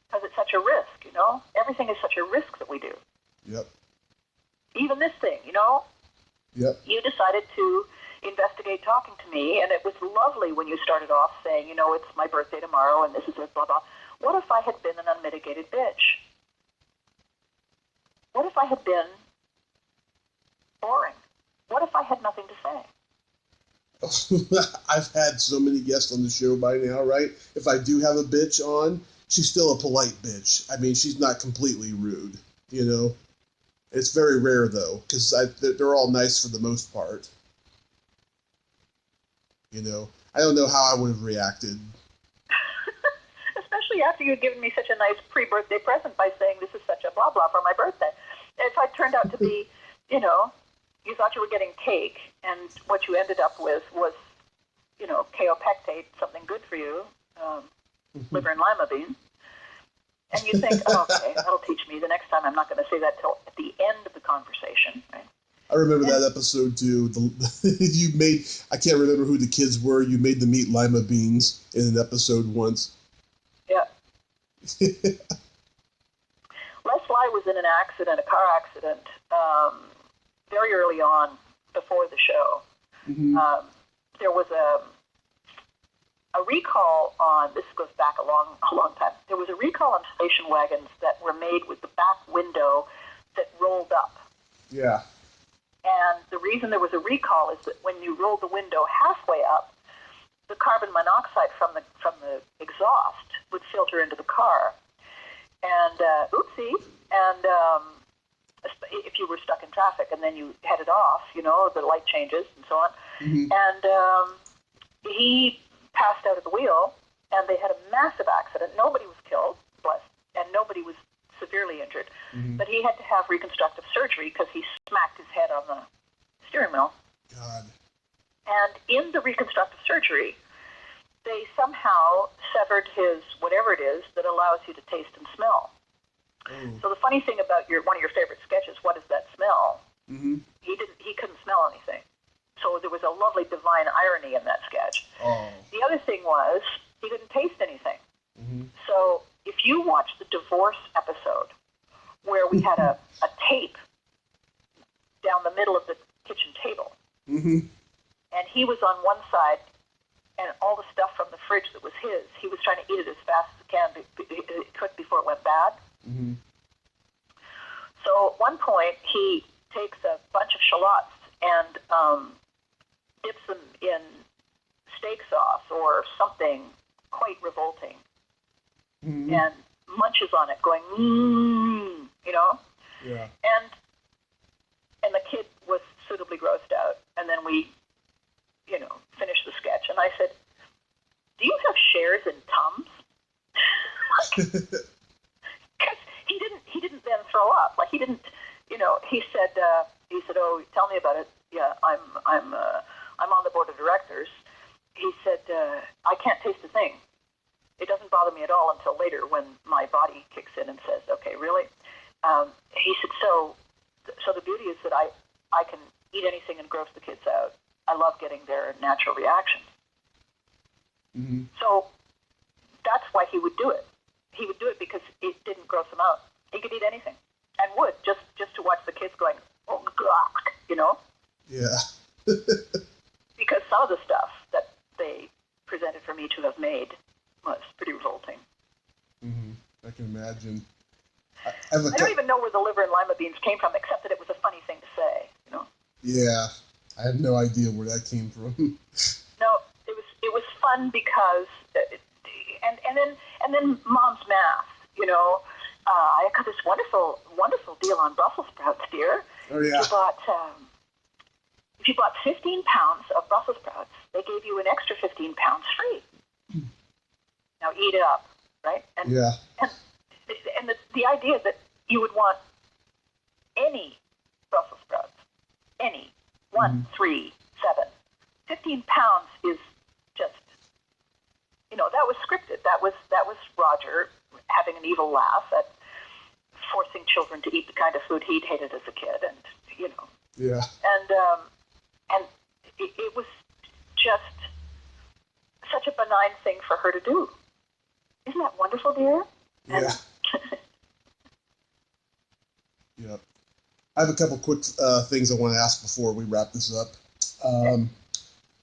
Because it's such a risk, Everything is such a risk that we do. Yep. Even this thing, Yep. You decided to investigate talking to me, and it was lovely when you started off saying, it's my birthday tomorrow, and this is it, blah, blah. What if I had been an unmitigated bitch? What if I had been boring? What if I had nothing to say? I've had so many guests on the show by now, right? If I do have a bitch on, she's still a polite bitch. I mean, she's not completely rude, It's very rare, though, because they're all nice for the most part. I don't know how I would have reacted. Especially after you had given me such a nice pre-birthday present by saying this is such a blah blah for my birthday. If I turned out to be, you thought you were getting cake, and what you ended up with was, kaopectate, something good for you, liver and lima beans. And you think, okay, that'll teach me. The next time I'm not going to say that till at the end of the conversation, right? I remember that episode, too. I can't remember who the kids were. You made them eat lima beans in an episode once. Yeah. Les Sly was in a car accident, very early on before the show. There was a recall on, this goes back a long time, there was a recall on station wagons that were made with the back window that rolled up. Yeah. And the reason there was a recall is that when you rolled the window halfway up, the carbon monoxide from the exhaust would filter into the car. And, oopsie, and if you were stuck in traffic and then you headed off, the light changes and so on. And he passed out of the wheel, and they had a massive accident. Nobody was killed, and nobody was severely injured. But he had to have reconstructive surgery because he smacked his head on the steering wheel. God. And in the reconstructive surgery, they somehow severed his whatever it is that allows you to taste and smell. So the funny thing about one of your favorite sketches, what is that smell? He couldn't smell anything. So there was a lovely divine irony in that sketch. The other thing was he couldn't taste anything. So if you watch the divorce episode where we had a tape down the middle of the kitchen table, and he was on one side, and all the stuff from the fridge that was his, he was trying to eat it as fast as he could before it went bad. So at one point, he takes a bunch of shallots and dips them in steak sauce or something quite revolting. And munches on it, going, you know? Yeah. And the kid was suitably grossed out. And then we, you know, finished the sketch. And I said, do you have shares in Tums? Because he didn't then throw up. Like, he didn't, you know, he said, oh, tell me about it. Yeah, I'm on the board of directors. He said, I can't taste a thing. It doesn't bother me at all until later when my body kicks in and says, okay, really? He said, so the beauty is that I can eat anything and gross the kids out. I love getting their natural reactions. Mm-hmm. So that's why he would do it. He would do it because it didn't gross him out. He could eat anything and would, just to watch the kids going, oh, God, you know? Yeah. Because some of the stuff that they presented for me to have made was pretty revolting. Mm-hmm. I can imagine. I don't even know where the liver and lima beans came from, except that it was a funny thing to say, you know? Yeah. I have no idea where that came from. No, it was fun because, and then Mom's math, you know. I got this wonderful deal on Brussels sprouts, dear. Oh, yeah. If you bought 15 pounds of Brussels sprouts, they gave you an extra 15 pounds free. Now eat it up, right? And, yeah. And the idea that you would want any Brussels sprouts, any, 1, 3, 7, 15 pounds is just, you know, that was scripted. That was Roger having an evil laugh at forcing children to eat the kind of food he'd hated as a kid, and, you know. Yeah. And it was just such a benign thing for her to do. Isn't that wonderful, dear? Yeah. Yeah. I have a couple quick things I want to ask before we wrap this up.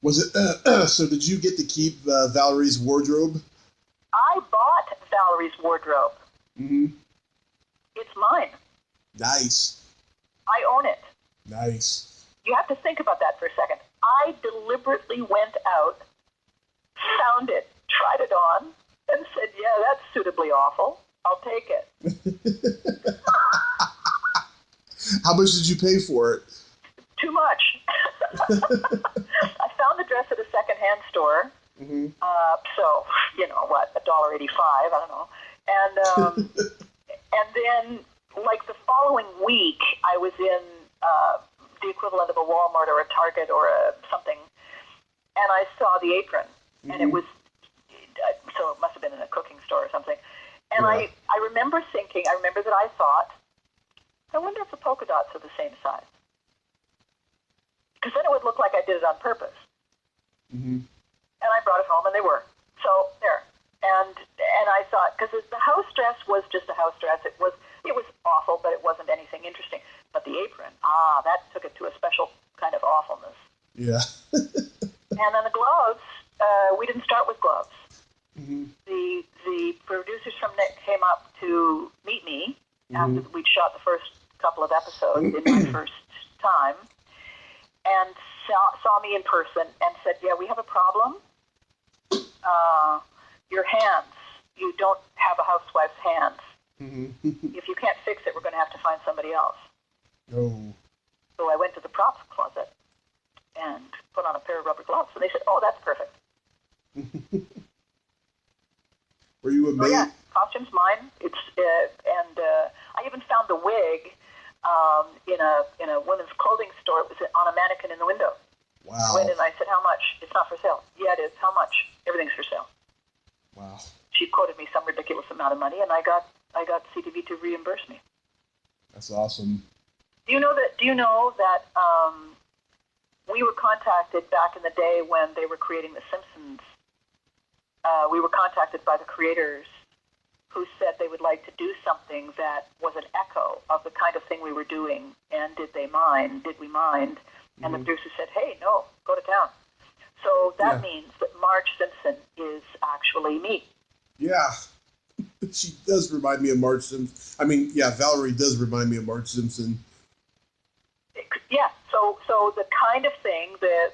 Was it so? Did you get to keep Valerie's wardrobe? I bought Valerie's wardrobe. Mm-hmm. It's mine. Nice. I own it. Nice. You have to think about that for a second. I deliberately went out, found it, tried it on, and said, yeah, that's suitably awful. I'll take it. How much did you pay for it? Too much. I found the dress at a secondhand store. Mm-hmm. So, you know, what, $1.85, I don't know. And and then, like, the following week, I was in the equivalent of a Walmart or a Target or something, and I saw the apron, and it was, so it must have been in a cooking store or something. And yeah. I remember that I thought, I wonder if the polka dots are the same size. Because then it would look like I did it on purpose. Mm-hmm. And I brought it home, and they were. So, there. And I thought, because the house dress was just a house dress. It was awful, but it wasn't anything interesting. But the apron, that took it to a special kind of awfulness. Yeah. And then the gloves, we didn't start with gloves. Mm-hmm. The producers from Nick came up to meet me after we'd shot the first couple of episodes in my first time, and saw me in person and said, yeah, we have a problem. Your hands, you don't have a housewife's hands. Mm-hmm. If you can't fix it, we're going to have to find somebody else. Oh. So I went to the props closet and put on a pair of rubber gloves, and they said, oh, that's perfect. Were you a maid? So yeah, costume's mine. It's and I even found the wig in a women's clothing store. It was on a mannequin in the window. Wow. I went in and I said, how much? It's not for sale. Yeah, it is. How much? Everything's for sale. Wow. She quoted me some ridiculous amount of money, and I got CTV to reimburse me. That's awesome. Do you know that we were contacted back in the day when they were creating The Simpsons? We were contacted by the creators who said they would like to do something that was an echo of the kind of thing we were doing. And did we mind? And the producer said, hey, no, go to town. So that means that Marge Simpson is actually me. Yeah. She does remind me of Marge Simpson. I mean, yeah, Valerie does remind me of Marge Simpson. Yeah, so the kind of thing, the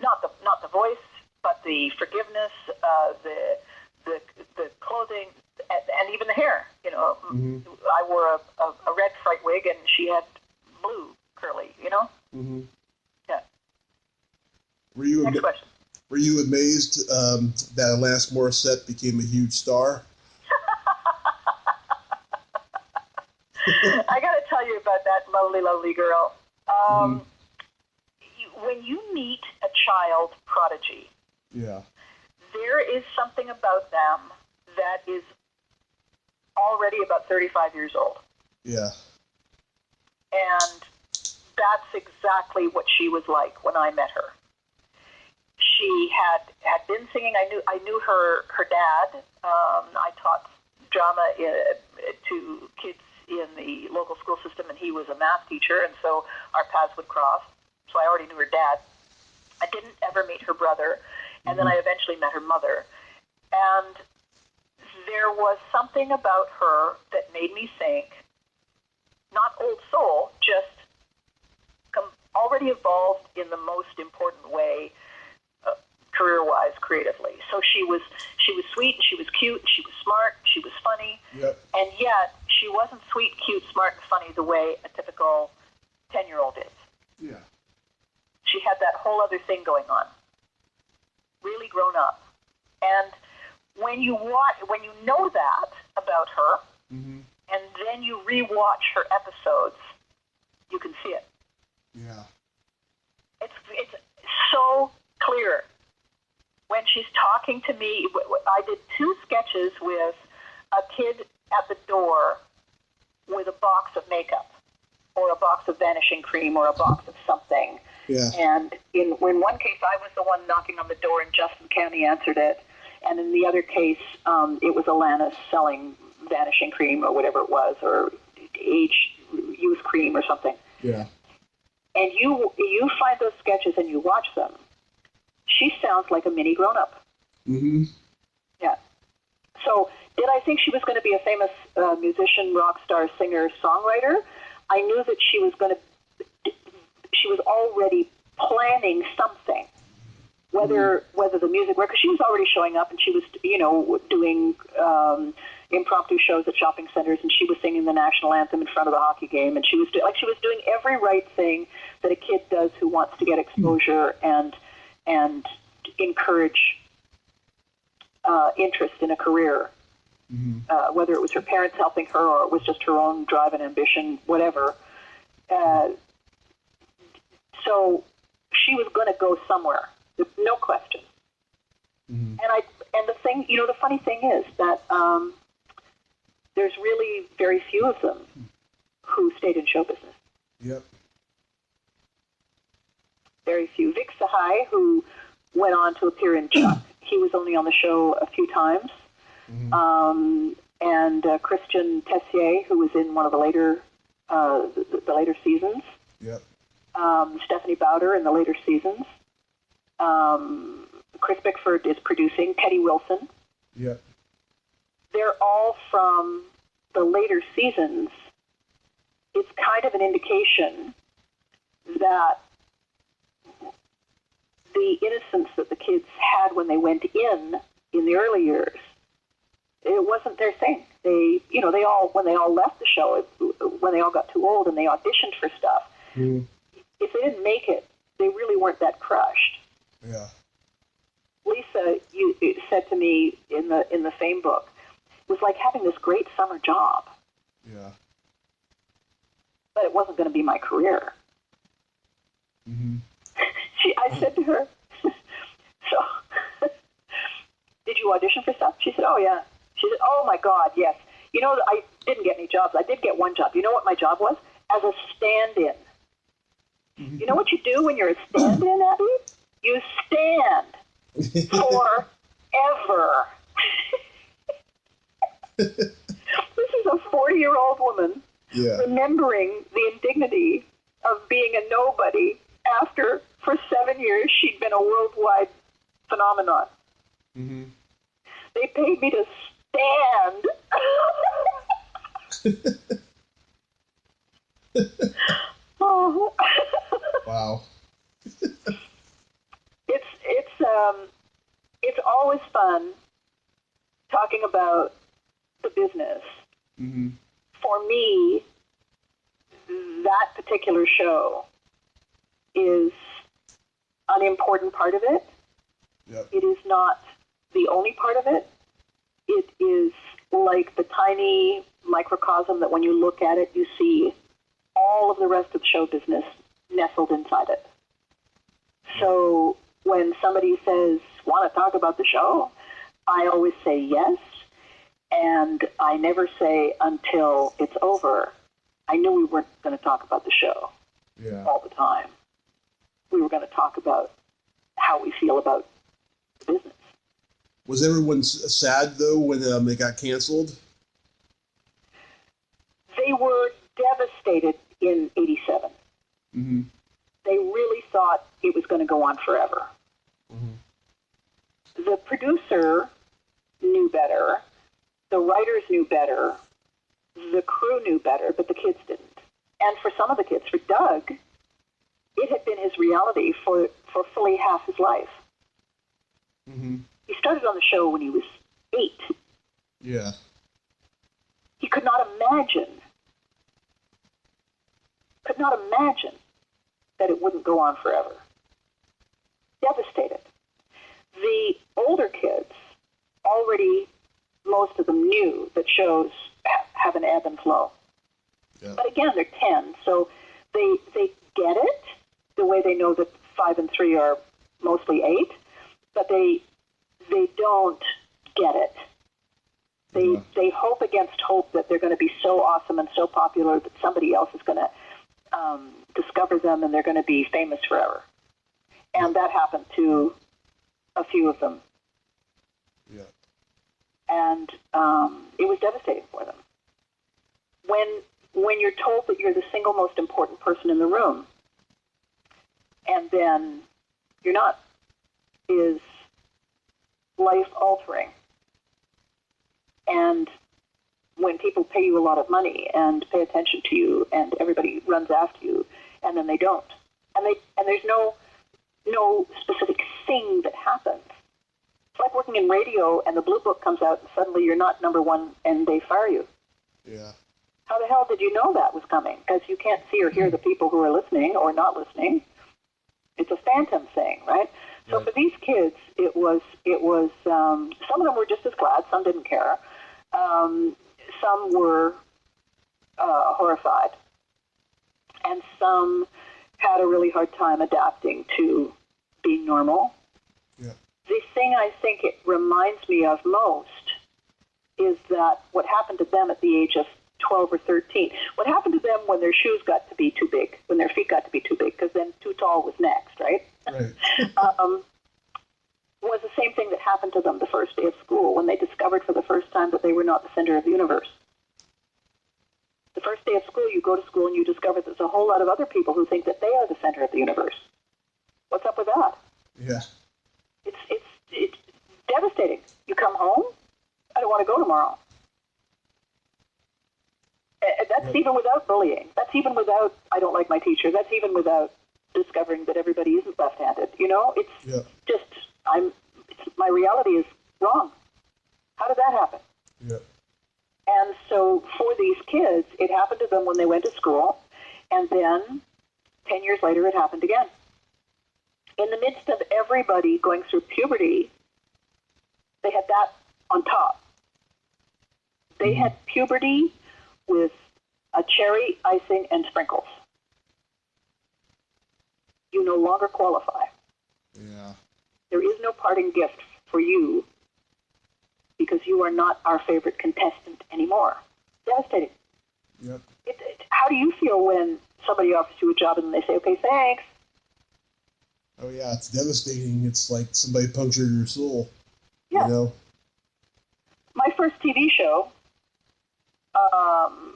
not the voice, but the forgiveness, the clothing, and even the hair. Mm-hmm. I wore a red fright wig, and she had blue curly. Mm-hmm. Yeah. Next question. Were you amazed that Alanis Morissette became a huge star? I got to tell you about that lovely, lovely girl. When you meet a child prodigy, yeah, there is something about them that is already about 35 years old. Yeah. And that's exactly what she was like when I met her. She had been singing. I knew her dad. I taught drama to kids in the local school system, and he was a math teacher, and so our paths would cross. So I already knew her dad. I didn't ever meet her brother, and then I eventually met her mother. And there was something about her that made me think, not old soul, just already evolved in the most important way, career-wise, creatively. So she was sweet, and she was cute, and she was smart, and she was funny. Yep. And yet she wasn't sweet, cute, smart, and funny the way a typical 10-year-old is. Yeah. She had that whole other thing going on. Really grown up. And when you know that about her, and then you rewatch her episodes, you can see it. Yeah. It's so clear. When she's talking to me, I did 2 sketches with a kid at the door with a box of makeup, or a box of vanishing cream, or a box of something. Yeah. And in one case, I was the one knocking on the door, and Justin County answered it. And in the other case, it was Alanis selling vanishing cream or whatever it was, or youth cream or something. Yeah. And you find those sketches and you watch them. She sounds like a mini grown-up. Mm-hmm. Yeah. So did I think she was going to be a famous musician, rock star, singer, songwriter? I knew that she was already planning something, whether the music worked, because she was already showing up, and she was, doing impromptu shows at shopping centers, and she was singing the national anthem in front of the hockey game, and she was doing every right thing that a kid does who wants to get exposure and encourage interest in a career. Whether it was her parents helping her, or it was just her own drive and ambition, whatever. So she was going to go somewhere, no question. And the funny thing is that there's really very few of them who stayed in show business. Yep. Very few. Vic Sahai, who went on to appear in Chuck, he was only on the show a few times. And Christian Tessier, who was in one of the later seasons. Yep. Stephanie Bowder in the later seasons. Chris Bickford is producing. Teddy Wilson. Yep. They're all from the later seasons. It's kind of an indication that the innocence that the kids had when they went in the early years, it wasn't their thing. They all, when they all left the show, when they all got too old and they auditioned for stuff, if they didn't make it, they really weren't that crushed. Yeah. Lisa, you said to me in the Fame book, it was like having this great summer job. Yeah. But it wasn't going to be my career. I said to her, so, did you audition for stuff? She said, oh, yeah. She said, oh, my God, yes. I didn't get any jobs. I did get one job. You know what my job was? As a stand-in. You know what you do when you're a stand-in, Abby? You stand forever. This is a 40-year-old woman remembering the indignity of being a nobody after, for 7 years, she'd been a worldwide phenomenon. They paid me to stand. Oh. Wow. It's always fun talking about the business, Mm-hmm. for me, that particular show is an important part of it. Yep. It is not the only part of it. It is like the tiny microcosm that when you look at it, you see all of the rest of the show business nestled inside it. So when somebody says, want to talk about the show? I always say yes. And I never say until it's over. I knew we weren't going to talk about the show all the time. We were going to talk about how we feel about the business. Was everyone sad, though, when it got canceled? They were devastated in 87. Mm-hmm. They really thought it was going to go on forever. Mm-hmm. The producer knew better. The writers knew better. The crew knew better, but the kids didn't. And for some of the kids, for Doug, it had been his reality for fully half his life. Mm-hmm. He started on the show when he was 8. Yeah. He could not imagine that it wouldn't go on forever. Devastated. The older kids already, most of them knew that shows have an ebb and flow. Yeah. But again, they're 10, so they get it the way they know that 5 and 3 are mostly 8, but they don't get it. They hope against hope that they're going to be so awesome and so popular that somebody else is going to discover them and they're going to be famous forever. And that happened to a few of them. Yeah. And it was devastating for them. When you're told that you're the single most important person in the room, and then you're not, is life-altering. And when people pay you a lot of money and pay attention to you, and everybody runs after you, and then they don't, and there's no specific thing that happens. It's like working in radio, and the Blue Book comes out, and suddenly you're not number one, and they fire you. Yeah. How the hell did you know that was coming? Because you can't see or hear the people who are listening or not listening. It's a phantom thing, right? So for these kids, it was. Some of them were just as glad. Some didn't care. Some were horrified, and some had a really hard time adapting to being normal. Yeah. The thing I think it reminds me of most is that what happened to them at the age of 12 or 13, what happened to them when their shoes got to be too big, when their feet got to be too big, because then too tall was next, right? Right. Was the same thing that happened to them the first day of school when they discovered for the first time that they were not the center of the universe. The first day of school, you go to school and you discover there's a whole lot of other people who think that they are the center of the universe. What's up with that? Yeah. It's devastating. You come home, I don't want to go tomorrow. That's even without bullying. That's even without, I don't like my teacher. That's even without discovering that everybody isn't left-handed. You know, it's just, my reality is wrong. How did that happen? Yeah. And so for these kids, it happened to them when they went to school, and then 10 years later, it happened again. In the midst of everybody going through puberty, they had that on top. They had puberty with a cherry, icing, and sprinkles. You no longer qualify. Yeah. There is no parting gift for you because you are not our favorite contestant anymore. Devastating. Yep. How do you feel when somebody offers you a job and they say, okay, thanks? Oh, yeah, it's devastating. It's like somebody punctured your soul. Yeah. You know? My first TV show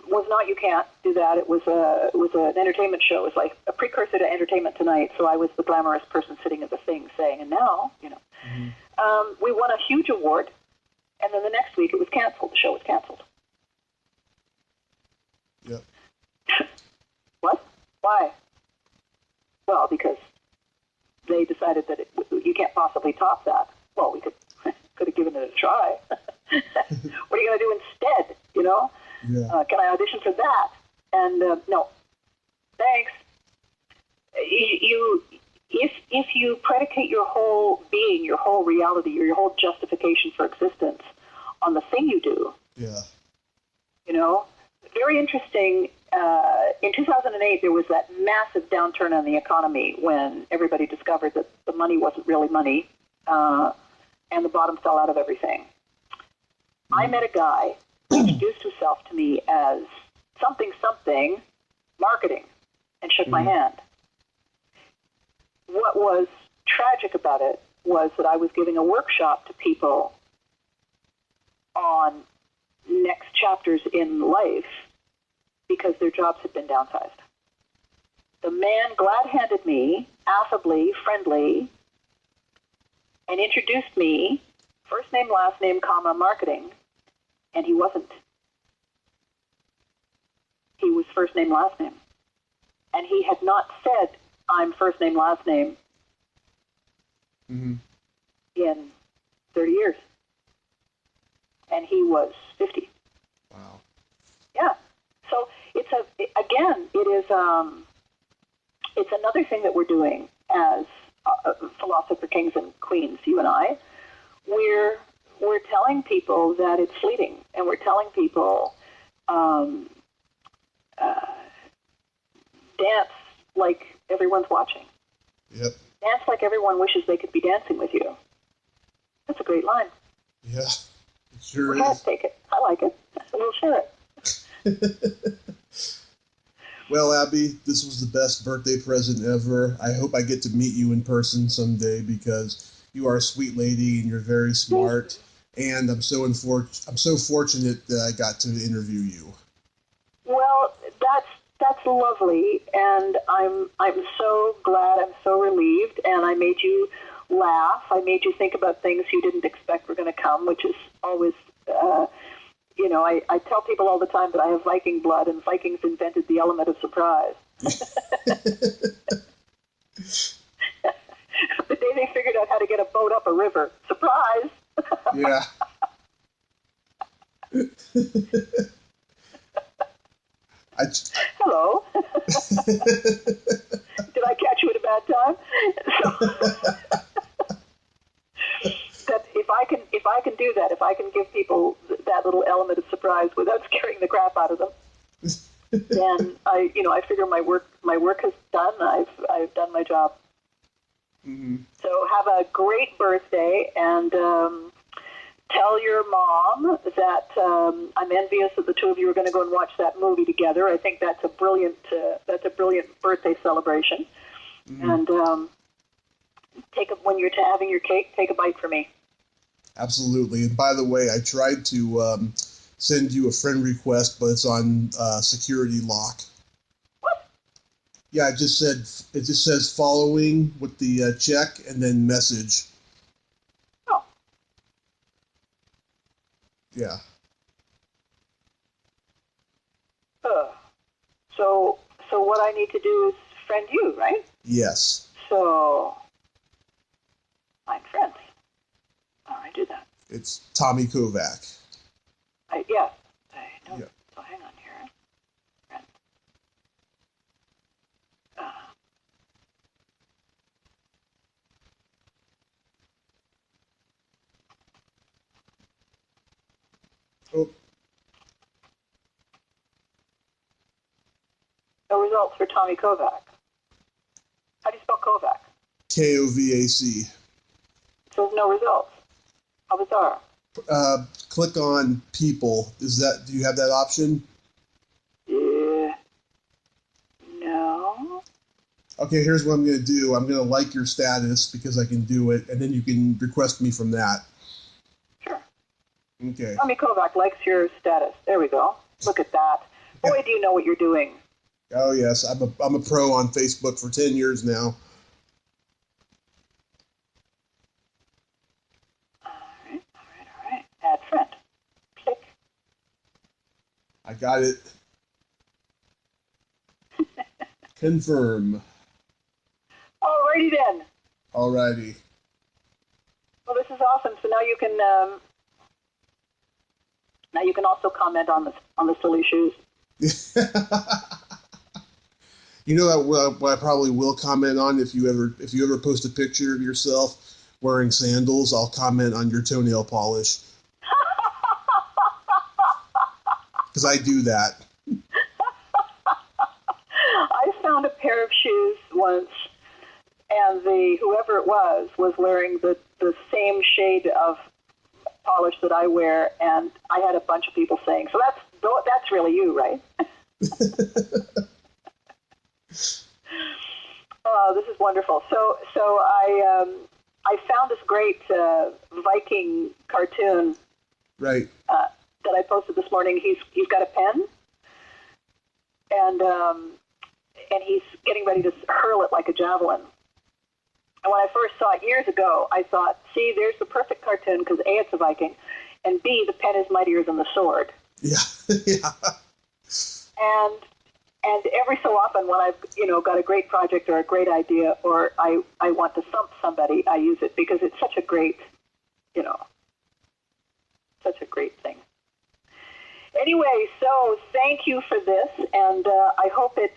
was not You Can't Do That. It was an entertainment show. It was like a precursor to Entertainment Tonight, so I was the glamorous person sitting at the thing saying, and now, you know. Mm-hmm. We won a huge award, and then the next week it was canceled. The show was canceled. Yep. What? Why? Well, because they decided that you can't possibly top that. Well, we could have given it a try. What are you going to do instead? know? Yeah. Can I audition for that? And no, thanks. If you predicate your whole being, your whole reality, or your whole justification for existence on the thing you do, Yeah. you know, very interesting. In 2008, there was that massive downturn on the economy when everybody discovered that the money wasn't really money, and the bottom fell out of everything. I met a guy who introduced himself to me as something marketing, and shook my hand. What was tragic about it was that I was giving a workshop to people on next chapters in life because their jobs had been downsized. The man glad-handed me, affably, friendly, and introduced me, first name, last name, comma, marketing, and he wasn't. He was first name, last name. And he had not said, I'm first name, last name, in 30 years. And he was 50. Wow. Yeah. So it's another thing that we're doing as philosopher kings and queens, you and I. We're telling people that it's fleeting, and we're telling people dance like everyone's watching. Yep. Dance like everyone wishes they could be dancing with you. That's a great line. Yeah, it sure Go ahead, is. take it. I like it. We'll share it. Well, Abby, this was the best birthday present ever. I hope I get to meet you in person someday because you are a sweet lady and you're very smart. And I'm so fortunate that I got to interview you. Well, that's lovely, and I'm so glad. I'm so relieved, and I made you laugh. I made you think about things you didn't expect were going to come, which is always. I tell people all the time that I have Viking blood, and Vikings invented the element of surprise. The day they figured out how to get a boat up a river. Surprise! Yeah. Hello. Did I catch you at a bad time? That if I can do that, if I can give people that little element of surprise without scaring the crap out of them, then I figure my work is done. I've done my job. Mm-hmm. So have a great birthday, and tell your mom that I'm envious that the two of you are going to go and watch that movie together. I think that's a brilliant birthday celebration. Mm-hmm. And when you're having your cake, take a bite for me. Absolutely. And by the way, I tried to send you a friend request, but it's on security lock. What? Yeah, it just says following with the check and then message. Oh. Yeah. So what I need to do is friend you, right? Yes. So I'm friends. I do that. It's Tommy Kovac. Yeah. I know. Yeah. So hang on here. Friend. Oh. No results for Tommy Kovac. How do you spell Kovac? Kovac. It says no results. How bizarre. Click on people. Do you have that option? No. Okay, here's what I'm going to do. I'm going to like your status because I can do it, and then you can request me from that. Sure. Okay. Tommy Kovac likes your status. There we go. Look at that. Boy, do you know what you're doing. Oh, yes. I'm a pro on Facebook for 10 years now. All right. Add friend. Click. I got it. Confirm. Alrighty then. Alrighty. Well, this is awesome. So now you can Now you can also comment on the silly shoes. You know what I probably will comment on if you ever post a picture of yourself wearing sandals, I'll comment on your toenail polish. Because I do that. I found a pair of shoes once, and whoever it was wearing the same shade of polish that I wear, and I had a bunch of people saying, "So that's really you, right?" Oh, this is wonderful. So I found this great Viking cartoon. Right. That I posted this morning. He's got a pen, and he's getting ready to hurl it like a javelin. And when I first saw it years ago, I thought, see, there's the perfect cartoon because A, it's a Viking, and B, the pen is mightier than the sword. Yeah, yeah. And every so often when I've got a great project or a great idea or I want to thump somebody, I use it because it's such a great, such a great thing. Anyway, so thank you for this, and I hope it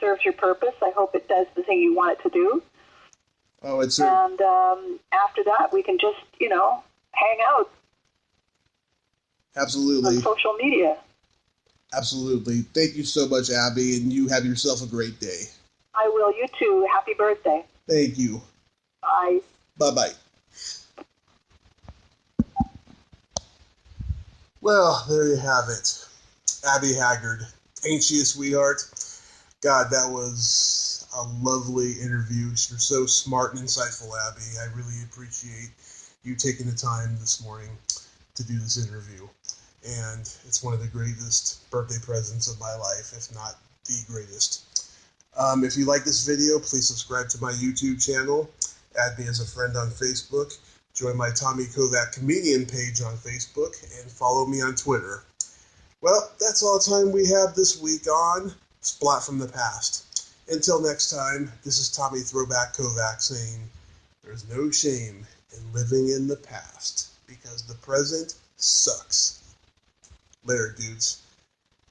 serves your purpose. I hope it does the thing you want it to do. Oh, it's and after that, we can just hang out. Absolutely. On social media. Absolutely. Thank you so much, Abby, and you have yourself a great day. I will. You too. Happy birthday. Thank you. Bye. Bye-bye. Well, there you have it. Abby Hagyard. Ain't she a sweetheart? God, that was a lovely interview. You're so smart and insightful, Abby. I really appreciate you taking the time this morning to do this interview. And it's one of the greatest birthday presents of my life, if not the greatest. If you like this video, please subscribe to my YouTube channel. Add me as a friend on Facebook. Join my Tommy Kovac comedian page on Facebook. And follow me on Twitter. Well, that's all the time we have this week on Splat from the Past. Until next time, this is Tommy Throwback Kovac saying, there's no shame in living in the past, because the present sucks. Later, dudes.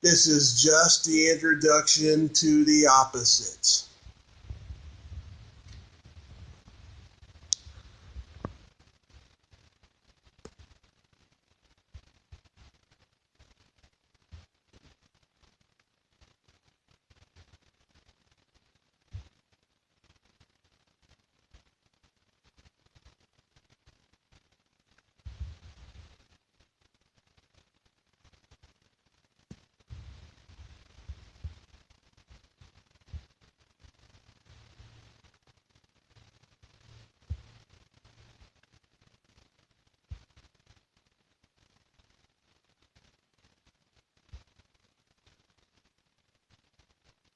This is just the introduction to the opposites.